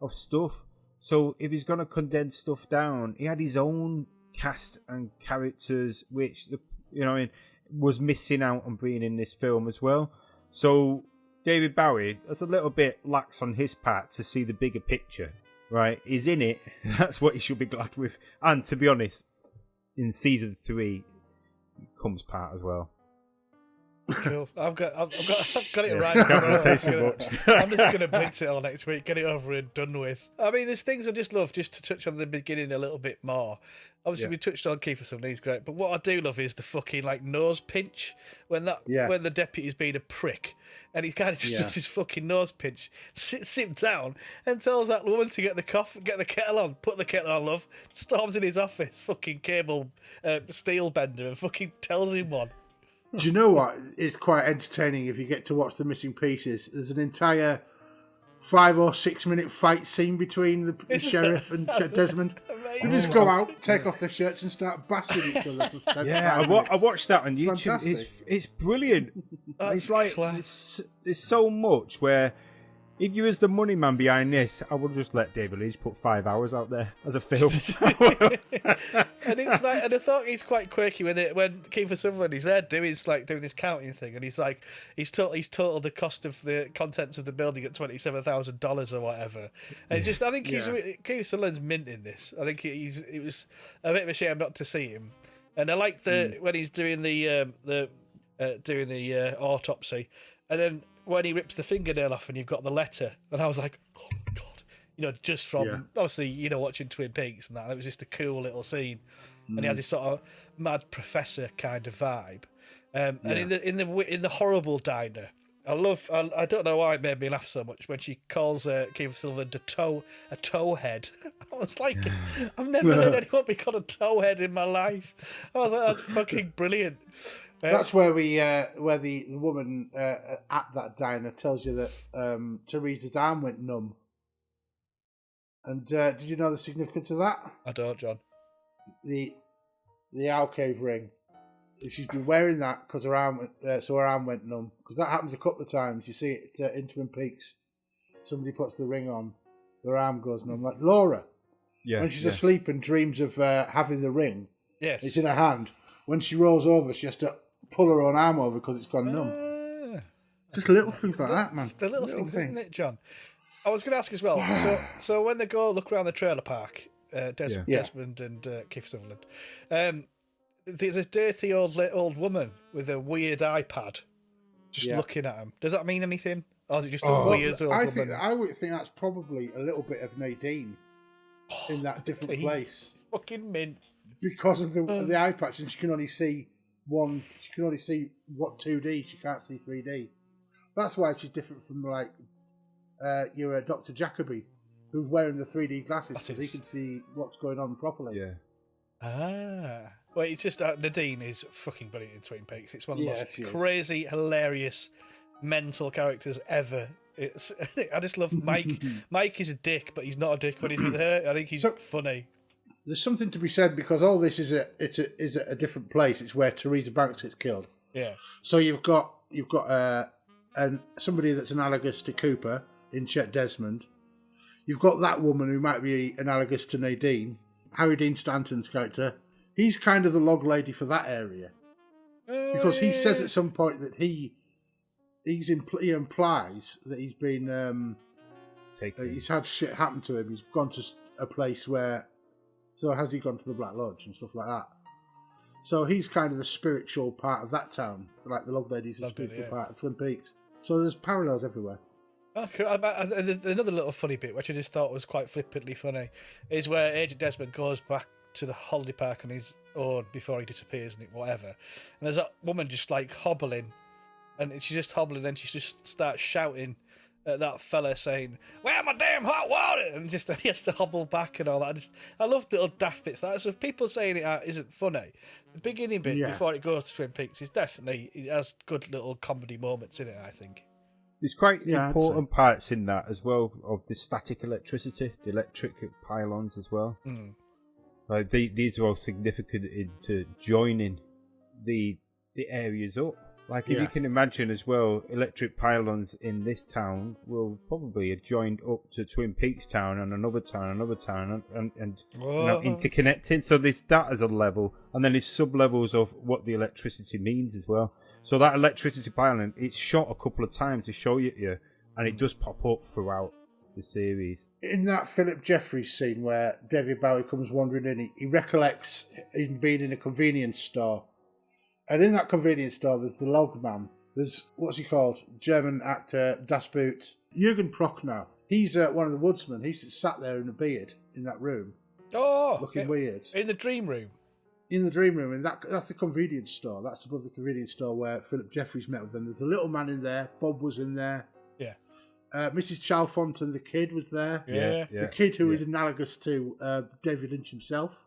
of stuff. So if he's going to condense stuff down, he had his own cast and characters, which was missing out on being in this film as well. So David Bowie, that's a little bit lax on his part to see the bigger picture, right? He's in it. That's what he should be glad with. And to be honest, in season 3, he comes part as well. Cool. I've got it right. I'm just going to blitz it all next week, get it over and done with. I mean, there's things I just love, just to touch on the beginning a little bit more. Obviously, we touched on Kiefer Sutherland, he's great, but what I do love is the fucking nose pinch when the deputy's being a prick, and he kind of just does his fucking nose pinch, sits him down, and tells that woman to get the kettle on, put the kettle on, love, storms in his office, fucking cable steel bender, and fucking tells him one. Do you know what? It's quite entertaining if you get to watch the missing pieces. There's an entire 5 or 6 minute fight scene between the sheriff and Desmond. They just go out, take off their shirts, and start bashing each other for 10 minutes. I watched that on YouTube. It's brilliant. It's like there's so much where If you was the money man behind this, I would just let David Lynch put 5 hours out there as a film. And it's like, and I thought he's quite quirky when Kiefer Sutherland is there doing this counting thing, and he's totaled the cost of the contents of the building at $27,000 or whatever. And it's just, I think Kiefer Sutherland's mint in this. I think it was a bit of a shame not to see him. And I like when he's doing the autopsy, and then when he rips the fingernail off and you've got the letter, and I was like, oh my God, just from obviously, watching Twin Peaks and that, it was just a cool little scene. And he has this sort of mad professor kind of vibe. And in the horrible diner, I don't know why it made me laugh so much when she calls Kiefer Sutherland a towhead. I was like, I've never heard anyone be called a towhead in my life. I was like, that's fucking brilliant. That's where the woman at that diner tells you that Teresa's arm went numb. And did you know the significance of that? I don't, John. The alcove ring. She's been wearing that because her arm went numb. Because that happens a couple of times. You see it in Twin Peaks. Somebody puts the ring on, their arm goes numb. Like Laura, when she's asleep and dreams of having the ring, it's in her hand. When she rolls over, she has to pull her own arm over because it's gone numb. Just little things like that, man. The little things, isn't it, John? I was going to ask as well. So when they go look around the trailer park, Desmond and Kiefer Sutherland, there's a dirty old woman with a weird iPad just looking at him. Does that mean anything? Or is it just a weird old woman? I would think that's probably a little bit of Nadine in that different place. Fucking mint. Because of the iPad, and she can only see She can only see 2D. She can't see 3D. That's why she's different from your Dr. Jacoby, who's wearing the 3D glasses because he can see what's going on properly. Yeah. Well, it's just that Nadine is fucking brilliant in Twin Peaks. It's one of the most crazy, hilarious, mental characters ever. I just love Mike. Mike is a dick, but he's not a dick when he's with her. I think he's funny. There's something to be said because all this is a different place. It's where Teresa Banks gets killed. Yeah. So you've got somebody that's analogous to Cooper in Chet Desmond. You've got that woman who might be analogous to Nadine, Harry Dean Stanton's character. He's kind of the log lady for that area because he says at some point that he implies that he's been he's had shit happen to him. He's gone to a place where. So has he gone to the Black Lodge and stuff like that? So he's kind of the spiritual part of that town, like the log lady's the spiritual part of Twin Peaks. So there's parallels everywhere. Okay, another little funny bit, which I just thought was quite flippantly funny, is where Agent Desmond goes back to the holiday park on his own before he disappears and whatever. And there's that woman just like hobbling, and she's just hobbling, and she just starts shouting at that fella saying, "Where my damn hot water?" And just he has to hobble back and all that. I love little daft bits like that. So if people saying it isn't funny, the beginning bit before it goes to Twin Peaks is definitely, it has good little comedy moments in it, I think. There's quite important parts in that as well of the static electricity, the electric pylons as well. These are all significant into joining the areas up. Like if you can imagine as well, electric pylons in this town will probably have joined up to Twin Peaks town and another town, and interconnecting. So there's that as a level, and then there's sub-levels of what the electricity means as well. So that electricity pylon, it's shot a couple of times to show you, and it does pop up throughout the series. In that Philip Jeffries scene where David Bowie comes wandering in, he recollects him being in a convenience store. And in that convenience store, there's the log man. There's, what's he called? German actor, Das Boot. Jürgen Prochnow. He's one of the woodsmen. He's sat there in a beard in that room. Looking weird. In the dream room? In the dream room. And that's the convenience store. That's above the convenience store where Philip Jeffries met with them. There's a little man in there. Bob was in there. Yeah. Mrs. Chalfont, the kid, was there. Yeah. The kid who is analogous to David Lynch himself.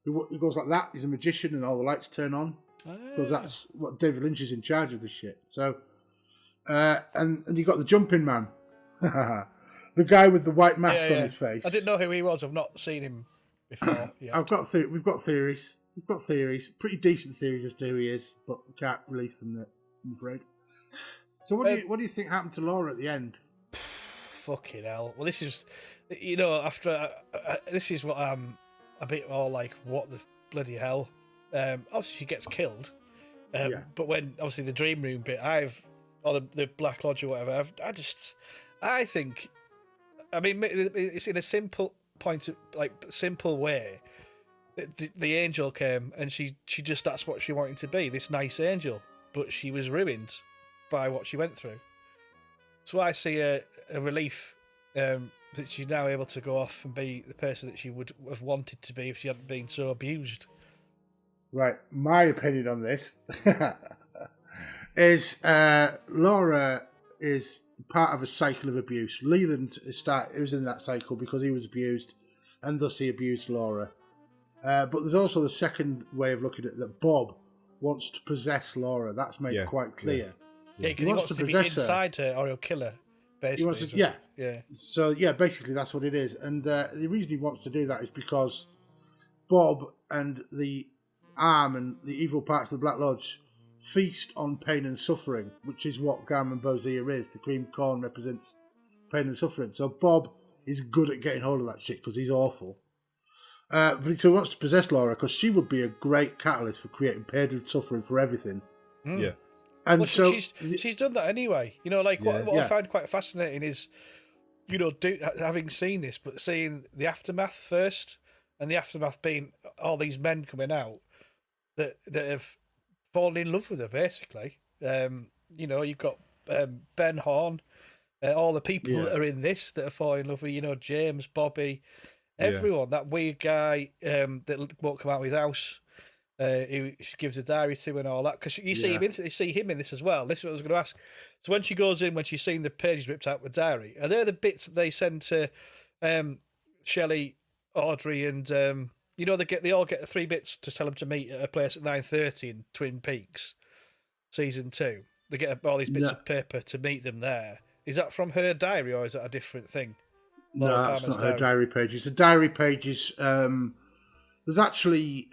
He goes like that. He's a magician, and all the lights turn on because that's what David Lynch is in charge of this shit. So, and you got the jumping man, the guy with the white mask on his face. I didn't know who he was. I've not seen him before. We've got theories. We've got theories. Pretty decent theories as to who he is, but we can't release them yet, I'm afraid. So, what do you think happened to Laura at the end? fucking hell. Well, this is, you know, after this is what I'm a bit more like, what the bloody hell. Obviously, she gets killed. But when obviously the dream room bit, or the Black Lodge or whatever, I think, I mean, it's in a simple way. The angel came and she just, that's what she wanted to be, this nice angel, but she was ruined by what she went through. So I see a relief that she's now able to go off and be the person that she would have wanted to be if she hadn't been so abused. Right, my opinion on this is Laura is part of a cycle of abuse. Leland was in that cycle because he was abused, and thus he abused Laura. But there's also the second way of looking at it, that Bob wants to possess Laura. That's made quite clear. Yeah, because he wants to be inside her or he'll kill her, basically. Yeah. So, basically that's what it is. And the reason he wants to do that is because Bob and the Arm and the evil parts of the Black Lodge feast on pain and suffering, which is what Gammon Bozia is. The cream corn represents pain and suffering. So Bob is good at getting hold of that shit because he's awful. But so he wants to possess Laura because she would be a great catalyst for creating pain and suffering for everything. Yeah. And so she's done that anyway. You know, like what I find quite fascinating is, you know, having seen this, but seeing the aftermath first, and the aftermath being all these men coming out that have fallen in love with her, basically. You know, you've got Ben Horn, all the people that are in this that are falling in love with, you know, James, Bobby, everyone. That weird guy that won't come out of his house, who she gives a diary to and all that. Because you see him in this as well. This is what I was going to ask. So when she goes in, when she's seen the pages ripped out of the diary, are there the bits that they send to Shelley, Audrey, and you know, they all get 3 bits to tell them to meet at a place at 9:30 in Twin Peaks, season 2. They get all these bits of paper to meet them there. Is that from her diary or is that a different thing? No, that's not her diary pages. The diary pages, there's actually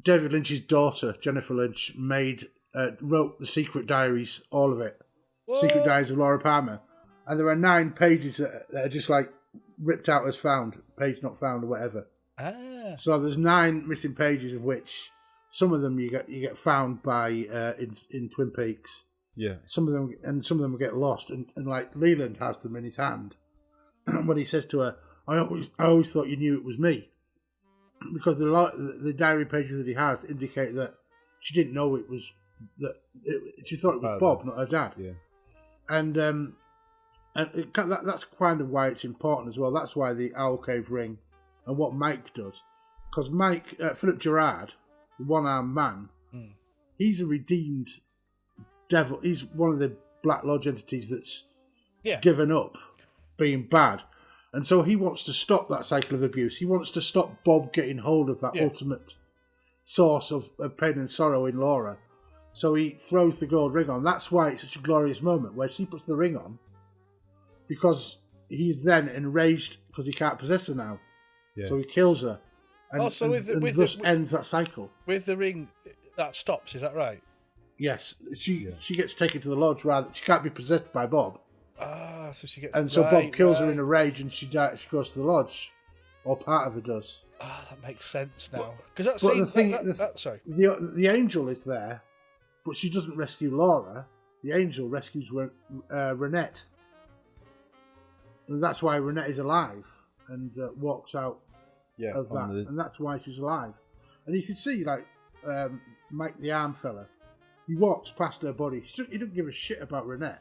David Lynch's daughter, Jennifer Lynch, wrote the secret diaries, all of it. What? Secret Diaries of Laura Palmer. And there are 9 pages that are just like ripped out as found, page not found or whatever. So there's 9 missing pages, of which some of them you get found by in Twin Peaks. Yeah. Some of them get lost, and like Leland has them in his hand. When he says to her, "I always thought you knew it was me," because the diary pages that he has indicate that she didn't know it was she thought it was Bob, not her dad. Yeah. And that's kind of why it's important as well. That's why the Owl Cave ring. And what Mike does, because Mike, Philip Gerard, the one-armed man, he's a redeemed devil. He's one of the Black Lodge entities that's given up being bad. And so he wants to stop that cycle of abuse. He wants to stop Bob getting hold of that ultimate source of pain and sorrow in Laura. So he throws the gold ring on. That's why it's such a glorious moment where she puts the ring on, because he's then enraged because he can't possess her now. Yeah. So he kills her, and thus ends that cycle. With the ring, that stops. Is that right? Yes, she gets taken to the lodge. She can't be possessed by Bob. So she gets. And so Bob kills her in a rage, and she goes to the lodge, or part of her does. That makes sense now. Because the angel is there, but she doesn't rescue Laura. The angel rescues Renette, and that's why Renette is alive. And walks out of that, and that's why she's alive. And you can see, like, Mike the arm fella, he walks past her body. He doesn't give a shit about Renette.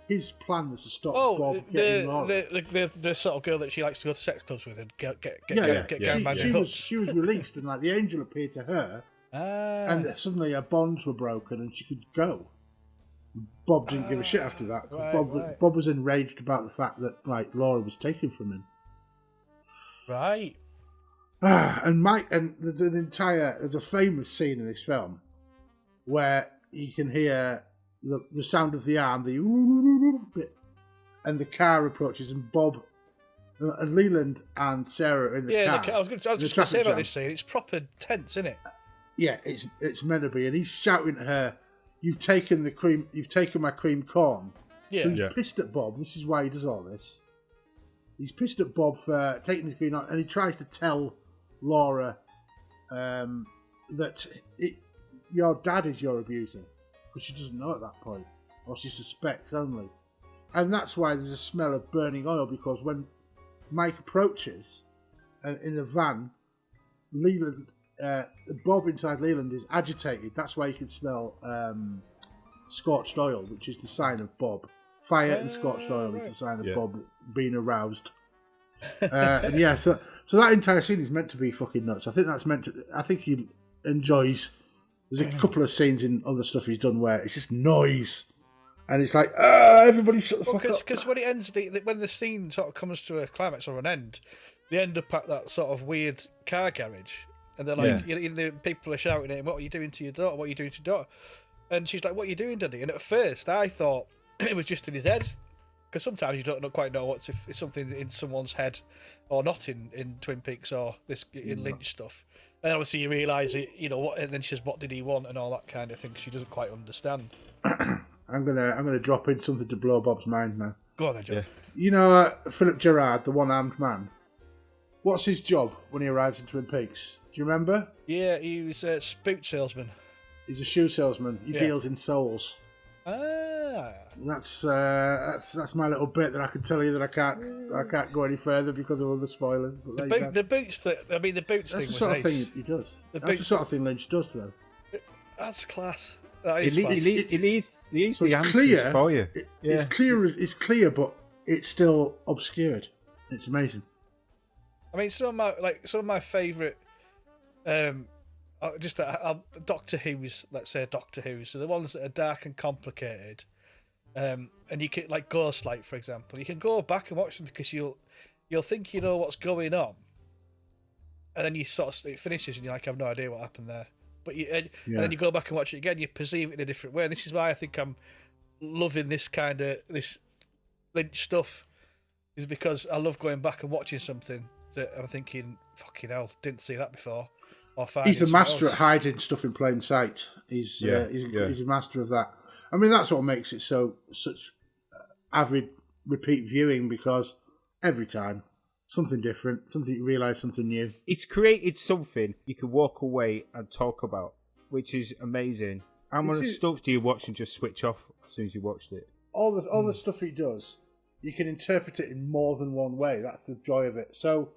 His plan was to stop Bob getting Laura. The sort of girl that she likes to go to sex clubs with and get She was released, and like the angel appeared to her, and suddenly her bonds were broken, and she could go. Bob didn't give a shit after that. Bob was enraged about the fact that Laura was taken from him. Right. And there's a famous scene in this film where you can hear the sound of the arm, and the car approaches, and Bob and Leland and Sarah are in the car. I was just going to say about this scene. It's proper tense, isn't it? Yeah, it's meant to be, and he's shouting at her, "You've taken my cream corn." Yeah. So he's pissed at Bob. This is why he does all this. He's pissed at Bob for taking his green on, and he tries to tell Laura that your dad is your abuser, but she doesn't know at that point, or she suspects only. And that's why there's a smell of burning oil, because when Mike approaches in the van, Leland, Bob inside Leland is agitated. That's why you can smell scorched oil, which is the sign of Bob. Fire and scorched oil is the sign of Bob being aroused. And yeah, so that entire scene is meant to be fucking nuts. I think that's meant to. I think he enjoys. There's a couple of scenes in other stuff he's done where it's just noise, and it's like, everybody shut the fuck up. Because when it ends, when the scene sort of comes to a climax or an end, they end up at that sort of weird car garage, and they're like, the people are shouting at him, "What are you doing to your daughter? What are you doing to your daughter?" And she's like, "What are you doing, Daddy?" And at first, I thought it was just in his head, because sometimes you don't quite know if it's something in someone's head or not in Twin Peaks or this in Lynch stuff. And obviously you realise it, and then she says, "What did he want?" and all that kind of thing. She doesn't quite understand. I'm gonna drop in something to blow Bob's mind now. Go on then, John. Yeah. Philip Gerard, the one-armed man. What's his job when he arrives in Twin Peaks? Do you remember? Yeah, he was a boot salesman. He's a shoe salesman. He deals in souls. Ah. That's my little bit that I can tell you that I can't go any further because of other spoilers. But the boots thing that's was the sort of ace. thing he does. That's the sort of thing Lynch does to them. That's class. That is He leaves the answers for you. It's clear, but it's still obscured. It's amazing. I mean, some of my favourite, Doctor Who's. Let's say Doctor Who. So the ones that are dark and complicated, and you can like Ghostlight, for example. You can go back and watch them because you'll think you know what's going on, and then it finishes and you're like, I have no idea what happened there. But and then you go back and watch it again, you perceive it in a different way. And this is why I think I'm loving this Lynch stuff, is because I love going back and watching something that I'm thinking, fucking hell, didn't see that before. He's the master at hiding stuff in plain sight. He's a master of that. I mean, that's what makes it such avid repeat viewing, because every time something different, something you realise, something new. It's created something you can walk away and talk about, which is amazing. How much stuff do you watch and just switch off as soon as you watched it? All the stuff he does, you can interpret it in more than one way. That's the joy of it. So,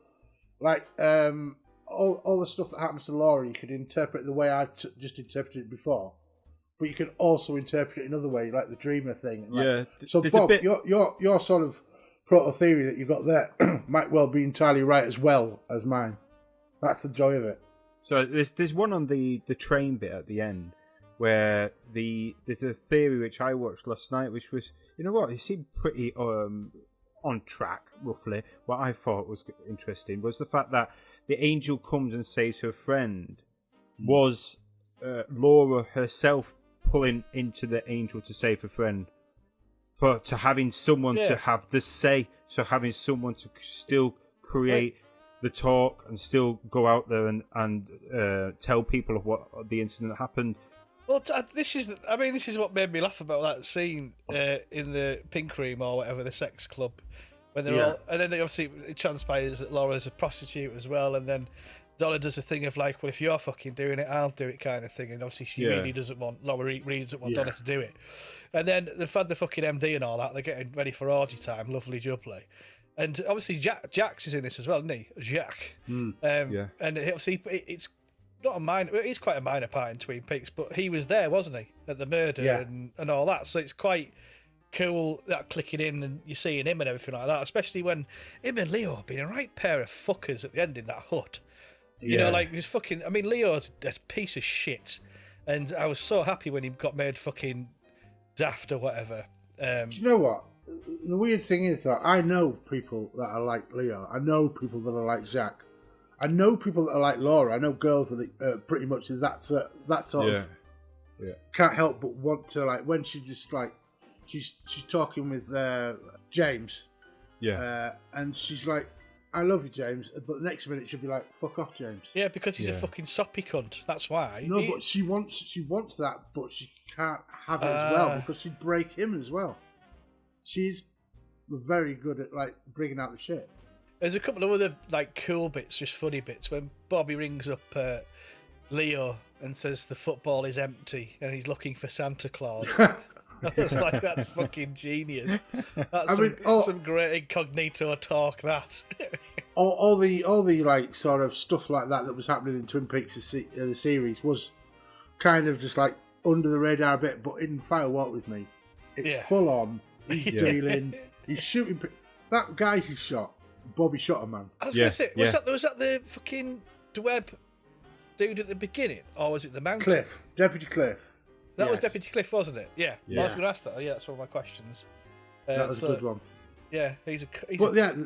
like, all the stuff that happens to Laura, you could interpret the way I just interpreted it before, but you can also interpret it another way, like the dreamer thing. So, Bob, your sort of proto theory that you got there might well be entirely right as well as mine. That's the joy of it. So there's one on the train bit at the end where there's a theory which I watched last night, which was, you know what, it seemed pretty on track, roughly. What I thought was interesting was the fact that the angel comes and saves her friend was Laura herself pulling into the angel to save her friend. To having someone to have the say, so having someone to still create the talk and still go out there and tell people of what the incident happened. Well, this is what made me laugh about that scene in the Pink Room or whatever, the sex club, when they're all, and then obviously it transpires that Laura's a prostitute as well, and then Donna does a thing of like, well, if you're fucking doing it, I'll do it kind of thing. And obviously she really doesn't want, Laura really doesn't want Donna to do it. And then they've had the fucking MD and all that. They're getting ready for orgy time. Lovely jubbly. And obviously Jax is in this as well, isn't he? Jack. And obviously it's not a minor, it's quite a minor part in Twin Peaks, but he was there, wasn't he? At the murder and all that. So it's quite cool that clicking in and you're seeing him and everything like that. Especially when him and Leo have been a right pair of fuckers at the end in that hut. You know, like, just fucking... I mean, Leo's a piece of shit. And I was so happy when he got made fucking daft or whatever. Do you know what? The weird thing is that I know people that are like Leo. I know people that are like Jack. I know people that are like Laura. I know girls that are pretty much that sort of... Yeah. Can't help but want to, like, when she just, like... She's talking with James. Yeah. And she's like... I love you, James, but the next minute she'll be like, fuck off, James. Yeah, because he's a fucking soppy cunt. That's why. No, but she wants that, but she can't have it as well, because she'd break him as well. She's were very good at like bringing out the shit. There's a couple of other like cool bits, just funny bits, when Bobby rings up Leo and says the football is empty and he's looking for Santa Claus. That's like, that's fucking genius. That's some great incognito talk. That all the like sort of stuff like that was happening in Twin Peaks the series was kind of just like under the radar a bit, but in Fire Walk with Me, it's full on. He's dealing. He's shooting. That guy he shot, Bobby shot a man. I was going to say, was that the fucking Dweb dude at the beginning, or was it the mountain? Cliff, Deputy Cliff. That was Deputy Cliff, wasn't it? Yeah. I was going to ask that. Yeah, that's one of my questions. That was a good one. Yeah, he's a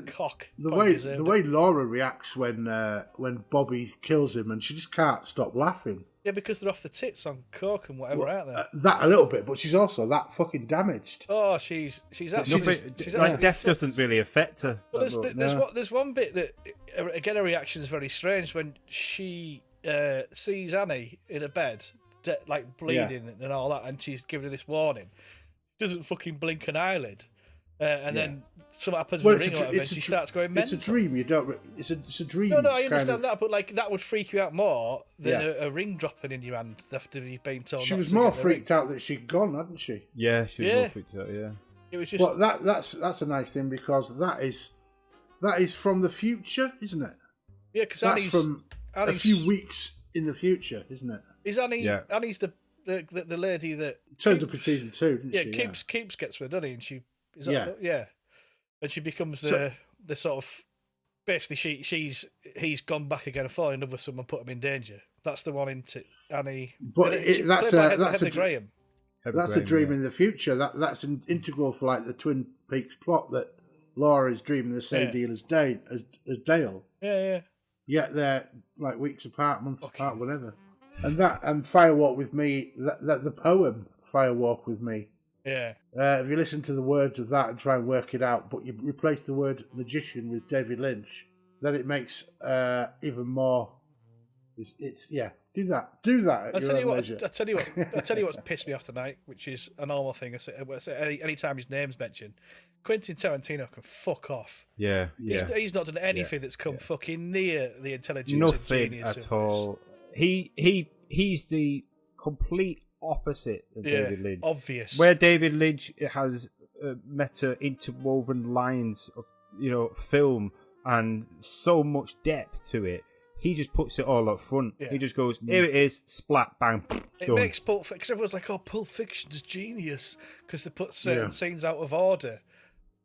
cock. The way Laura reacts when Bobby kills him, and she just can't stop laughing. Yeah, because they're off the tits on coke and whatever, aren't they? That a little bit, but she's also that fucking damaged. Oh, she's actually death doesn't really affect her. But there's one bit that again, her reaction is very strange when she sees Annie in a bed, like bleeding and all that, and she's giving her this warning. She doesn't fucking blink an eyelid. And then something happens with the ring, and she starts going mental. It's a dream. You don't. It's a dream. No, I understand that, but like that would freak you out more than a ring dropping in your hand after you've been told. She was more freaked out that she'd gone, hadn't she? Yeah, she was more freaked out. Yeah. It was just. Well, that's a nice thing because that is from the future, isn't it? Yeah, because that's from a few weeks in the future, isn't it? Is Annie? Yeah. Annie's the lady that turns up in season 2, didn't she? Yeah, Keeps gets her, doesn't he? And she. And she becomes the sort of basically he's gone back again and falling in love with someone, put him in danger. That's the one into Annie. But that's a Graham. That's a dream in the future. That's an integral for like the Twin Peaks plot that Laura is dreaming the same deal as Dale. Yeah. Yet they're like weeks apart, months apart, whatever. And Firewalk with Me, that the poem Firewalk with Me. Yeah. If you listen to the words of that and try and work it out, but you replace the word magician with David Lynch, then it makes even more. It's do that. At your own leisure. I tell you what's pissed me off tonight, which is a normal thing. Any time his name's mentioned, Quentin Tarantino can fuck off. Yeah. He's not done anything that's come fucking near the intelligence Nothing and genius at of all. This. He's the complete opposite of David Lynch. Obvious. Where David Lynch has meta interwoven lines of film and so much depth to it, he just puts it all up front. Yeah. He just goes, here it is, splat, bang. It makes Pulp Fiction. Because everyone's like, oh, Pulp Fiction's genius because they put certain scenes out of order.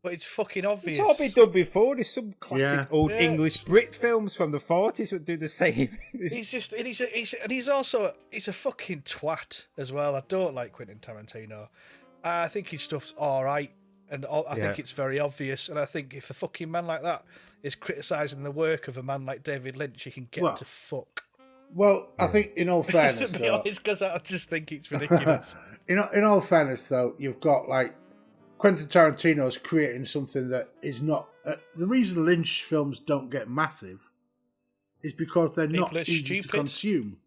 But it's fucking obvious. It's all been done before. There's some classic old English Brit films from the 40s that do the same. He's a fucking twat as well. I don't like Quentin Tarantino. I think his stuff's all right, and I think it's very obvious. And I think if a fucking man like that is criticising the work of a man like David Lynch, he can get to fuck. Well, I think in all fairness, to be honest, because I just think it's ridiculous. in all fairness, though, you've got like. Quentin Tarantino is creating something that is not... the reason Lynch films don't get massive is because they're not easy to consume.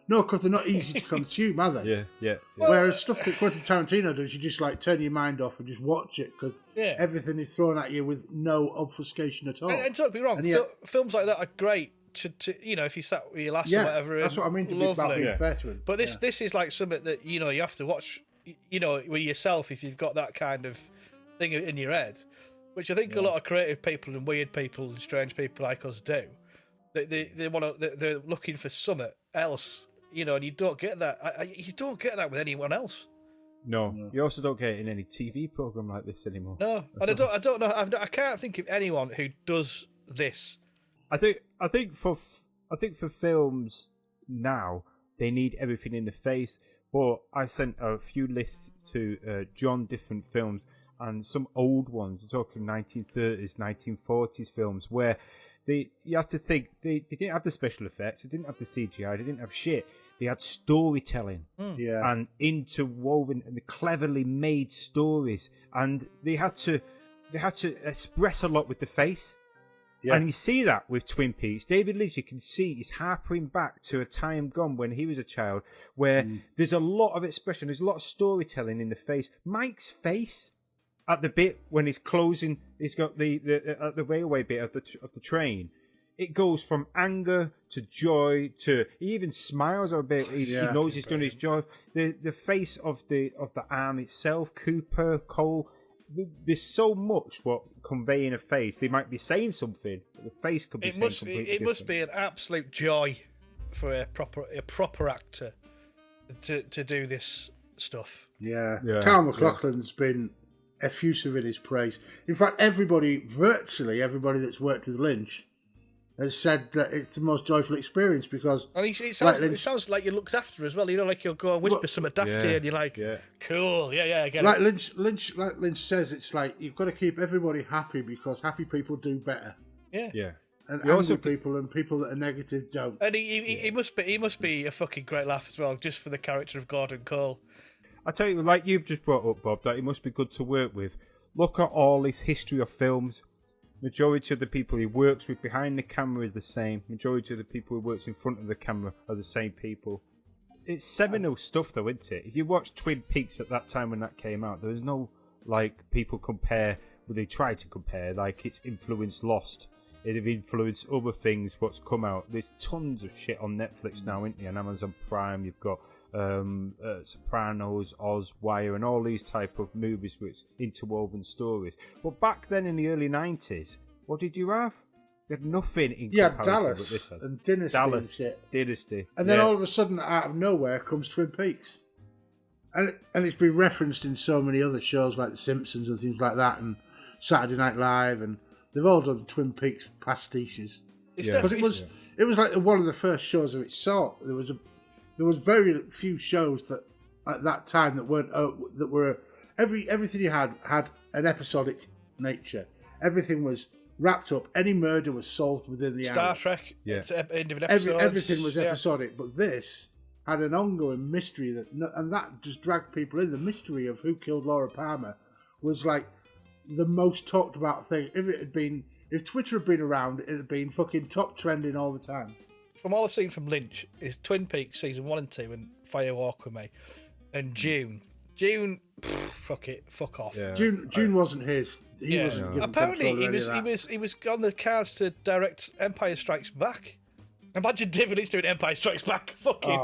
No, because they're not easy to consume, are they? Yeah. Whereas stuff that Quentin Tarantino does, you just like turn your mind off and just watch it because everything is thrown at you with no obfuscation at all. And don't be wrong, films like that are great to if you sat with your lass or whatever. That's what I mean to be about being fair to him. But this is like something that you have to watch. With yourself if you've got that kind of thing in your head, which I think a lot of creative people and weird people and strange people like us do. They're looking for something else, and you don't get that. You don't get that with anyone else. No, you also don't get it in any TV program like this anymore. No, and I don't know. I can't think of anyone who does this. I think for films now, they need everything in the face. But I sent a few lists to John, different films, and some old ones. We're talking 1930s, 1940s films, where you have to think they didn't have the special effects, they didn't have the CGI, they didn't have shit. They had storytelling and interwoven and cleverly made stories, and they had to express a lot with the face. Yeah. And you see that with Twin Peaks. David Lynch, you can see he's harping back to a time gone when he was a child, where there's a lot of expression, there's a lot of storytelling in the face. Mike's face at the bit when he's closing, he's got the at the railway bit of the train. It goes from anger to joy to he even smiles a bit. He knows he's done his job. The face of the arm itself, Cooper, Cole. There's so much what conveying a face. They might be saying something, but the face could be saying completely different. It must be an absolute joy for a proper actor to do this stuff. Yeah. Carl McLaughlin's been effusive in his praise. In fact, virtually everybody that's worked with Lynch has said that it's the most joyful experience because... And it sounds like you're looked after as well. You know, like you'll go and whisper something daft here and you're like, cool, I get it. Lynch says it's like, you've got to keep everybody happy because happy people do better. Yeah. And angry people and people that are negative don't. And he must be a fucking great laugh as well, just for the character of Gordon Cole. I tell you, like you've just brought up, Bob, that it must be good to work with. Look at all his history of films. Majority of the people he works with behind the camera is the same. Majority of the people he works in front of the camera are the same people. It's seminal stuff, though, isn't it? If you watch Twin Peaks at that time when that came out, there was no people compare. Well, they try to compare, its influence lost. It have influenced other things. What's come out? There's tons of shit on Netflix now, isn't there? On Amazon Prime, you've got Sopranos, Oz, Wire, and all these type of movies with interwoven stories. But back then in the early 90s, what did you have? You had nothing in comparison Dallas with this. and Dynasty and shit. Dynasty. And then all of a sudden, out of nowhere, comes Twin Peaks. And it's been referenced in so many other shows like The Simpsons and things like that, and Saturday Night Live, and they've all done Twin Peaks pastiches. Because it was like one of the first shows of its sort. There was very few shows that at that time that were everything you had an episodic nature. Everything was wrapped up. Any murder was solved within the hour. Star Trek, end of an episode. Everything was episodic, but this had an ongoing mystery and that just dragged people in. The mystery of who killed Laura Palmer was like the most talked about thing. If Twitter had been around, it had been fucking top trending all the time. From all I've seen from Lynch is Twin Peaks season 1 and 2 and Fire Walk With Me, and June, fuck off. Yeah. June wasn't his. He wasn't given apparently control he was on the cards to direct Empire Strikes Back. Imagine David Lynch doing Empire Strikes Back. Fucking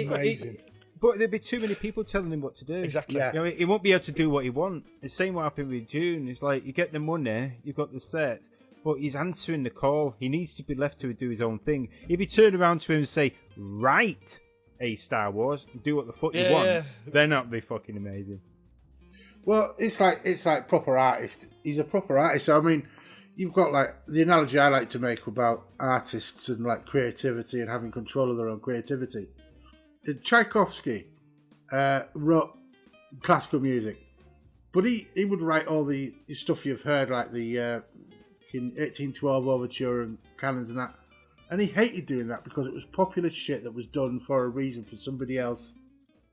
amazing. But there'd be too many people telling him what to do. Exactly. Yeah. He won't be able to do what he wants. The same what happened with June. It's like you get the money, you've got the set, but he's answering the call. He needs to be left to do his own thing. If you turn around to him and say, "Write a Star Wars, do what the fuck you want," then that'd be fucking amazing. Well, it's like proper artist. He's a proper artist. So, I mean, you've got the analogy I like to make about artists and creativity and having control of their own creativity. Tchaikovsky wrote classical music, but he would write all the stuff you've heard, like the 1812 overture and canons and that, and he hated doing that because it was populist shit that was done for a reason for somebody else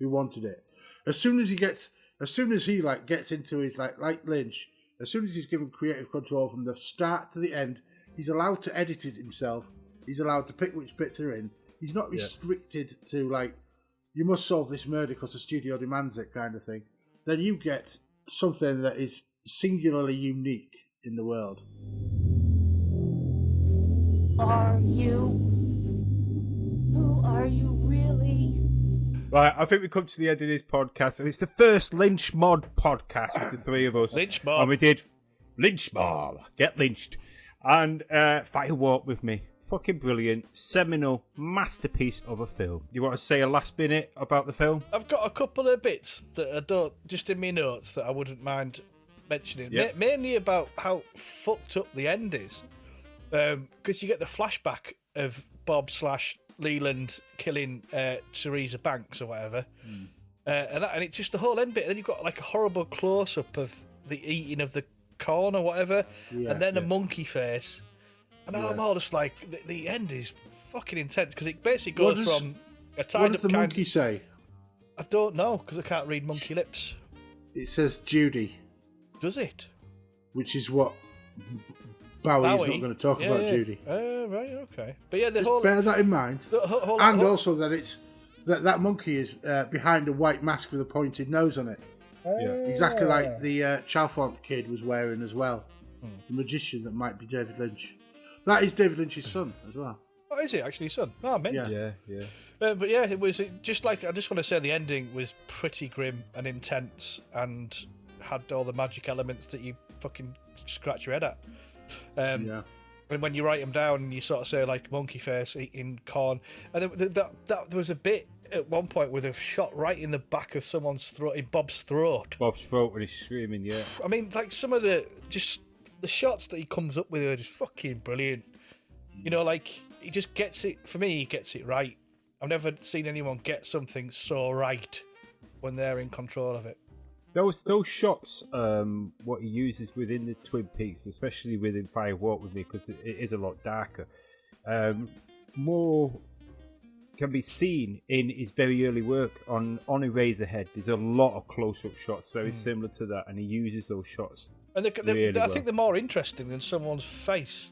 who wanted it. As soon as he gets into his like Lynch, as soon as he's given creative control from the start to the end, he's allowed to edit it himself. He's allowed to pick which bits are in. He's not restricted to you must solve this murder because the studio demands it kind of thing. Then you get something that is singularly unique in the world. Who are you really? Right, I think we come to the end of this podcast, and it's the first Lynch Mob podcast with the three of us. Lynch Mob. And we did Lynch Mob, get lynched, and Fire Walk With Me. Fucking brilliant, seminal masterpiece of a film. You want to say a last minute about the film? I've got a couple of bits that I don't, just in my notes, that I wouldn't mind mentioning. Yep. Mainly about how fucked up the end is. Because you get the flashback of Bob / Leland killing Teresa Banks or whatever. And it's just the whole end bit. And then you've got a horrible close-up of the eating of the corn or whatever. And then a monkey face. And I'm all just like, the end is fucking intense because it basically goes from a tied What does the monkey say? I don't know because I can't read monkey lips. It says Judy. Does it? Which is what Bowie's not going to talk about Judy. Right, okay. But yeah, bear that in mind. Also that that monkey is behind a white mask with a pointed nose on it. Exactly like the Chalfont kid was wearing as well. The magician that might be David Lynch. That is David Lynch's son as well. Oh, is it actually his son? Oh, mint. Yeah. But yeah, it was just like, I just want to say the ending was pretty grim and intense and had all the magic elements that you fucking scratch your head at. And when you write them down and you sort of say like monkey face eating corn, and there was a bit at one point with a shot right in the back of someone's throat, in Bob's throat. Bob's throat when he's screaming, yeah. I mean, like some of the shots that he comes up with are just fucking brilliant. You know, like he just gets it. For me, he gets it right. I've never seen anyone get something so right when they're in control of it. Those shots, what he uses within the Twin Peaks, especially within Fire Walk With Me, because it is a lot darker, more can be seen in his very early work on Eraserhead. There's a lot of close-up shots, very similar to that, and he uses those shots. And I think they're more interesting than someone's face.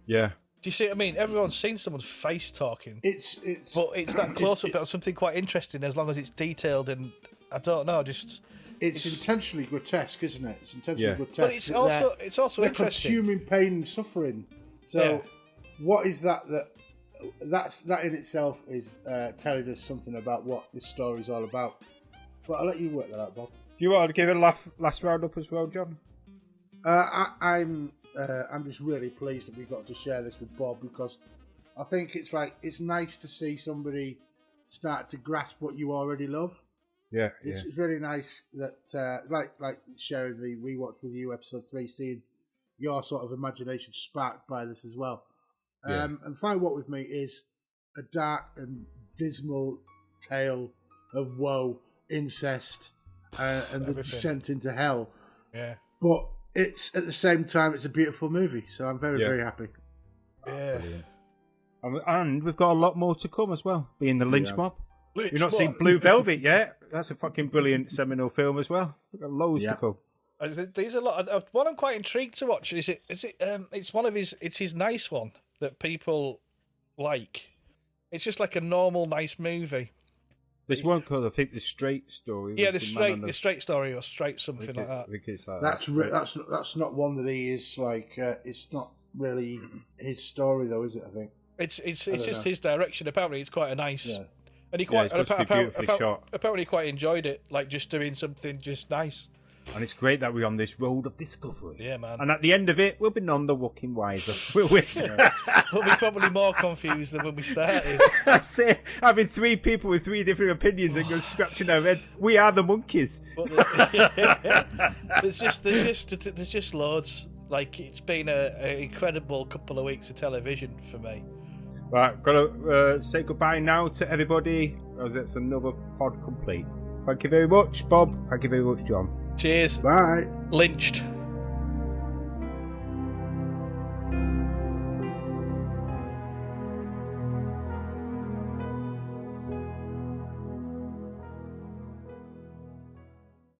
Yeah. Do you see what I mean? Everyone's seen someone's face talking. But it's that close-up of something quite interesting as long as it's detailed and, I don't know, just... It's intentionally grotesque, isn't it? It's intentionally grotesque. But it's also they're interesting. consuming pain and suffering. So what is that that in itself is telling us something about what this story's all about. But I'll let you work that out, Bob. Do you want to give it a last round up as well, John? I'm just really pleased that we got to share this with Bob, because I think it's nice to see somebody start to grasp what you already love. Yeah, it's really nice that like sharing the rewatch with you, episode 3, seeing your sort of imagination sparked by this as well. And Fire Walk With Me is a dark and dismal tale of woe, incest, and the descent into hell. Yeah, but it's at the same time it's a beautiful movie, so I'm very very happy. Yeah, and we've got a lot more to come as well. Being the Lynch Mob. You've not seen Blue Velvet yet? That's a fucking brilliant seminal film as well. We've got loads to come. There's a lot. One I'm quite intrigued to watch is it's one of his. It's his nice one that people like. It's just like a normal nice movie. This one called, I think, The Straight Story. Yeah, the straight story or straight something like that. I think it's like that's not one that he is like. It's not really his story though, is it? I think it's just his direction. Apparently, it's quite a nice. Yeah. And he apparently quite enjoyed it, like just doing something just nice. And it's great that we're on this road of discovery. Yeah, man. And at the end of it, we'll be none the walking wiser, will we? We'll be probably more confused than when we started. That's it. Having 3 people with 3 different opinions and just scratching our heads. We are the monkeys. There's just loads. Like, it's been an incredible couple of weeks of television for me. Right, got to say goodbye now to everybody, as it's another pod complete. Thank you very much, Bob. Thank you very much, John. Cheers. Bye. Lynched.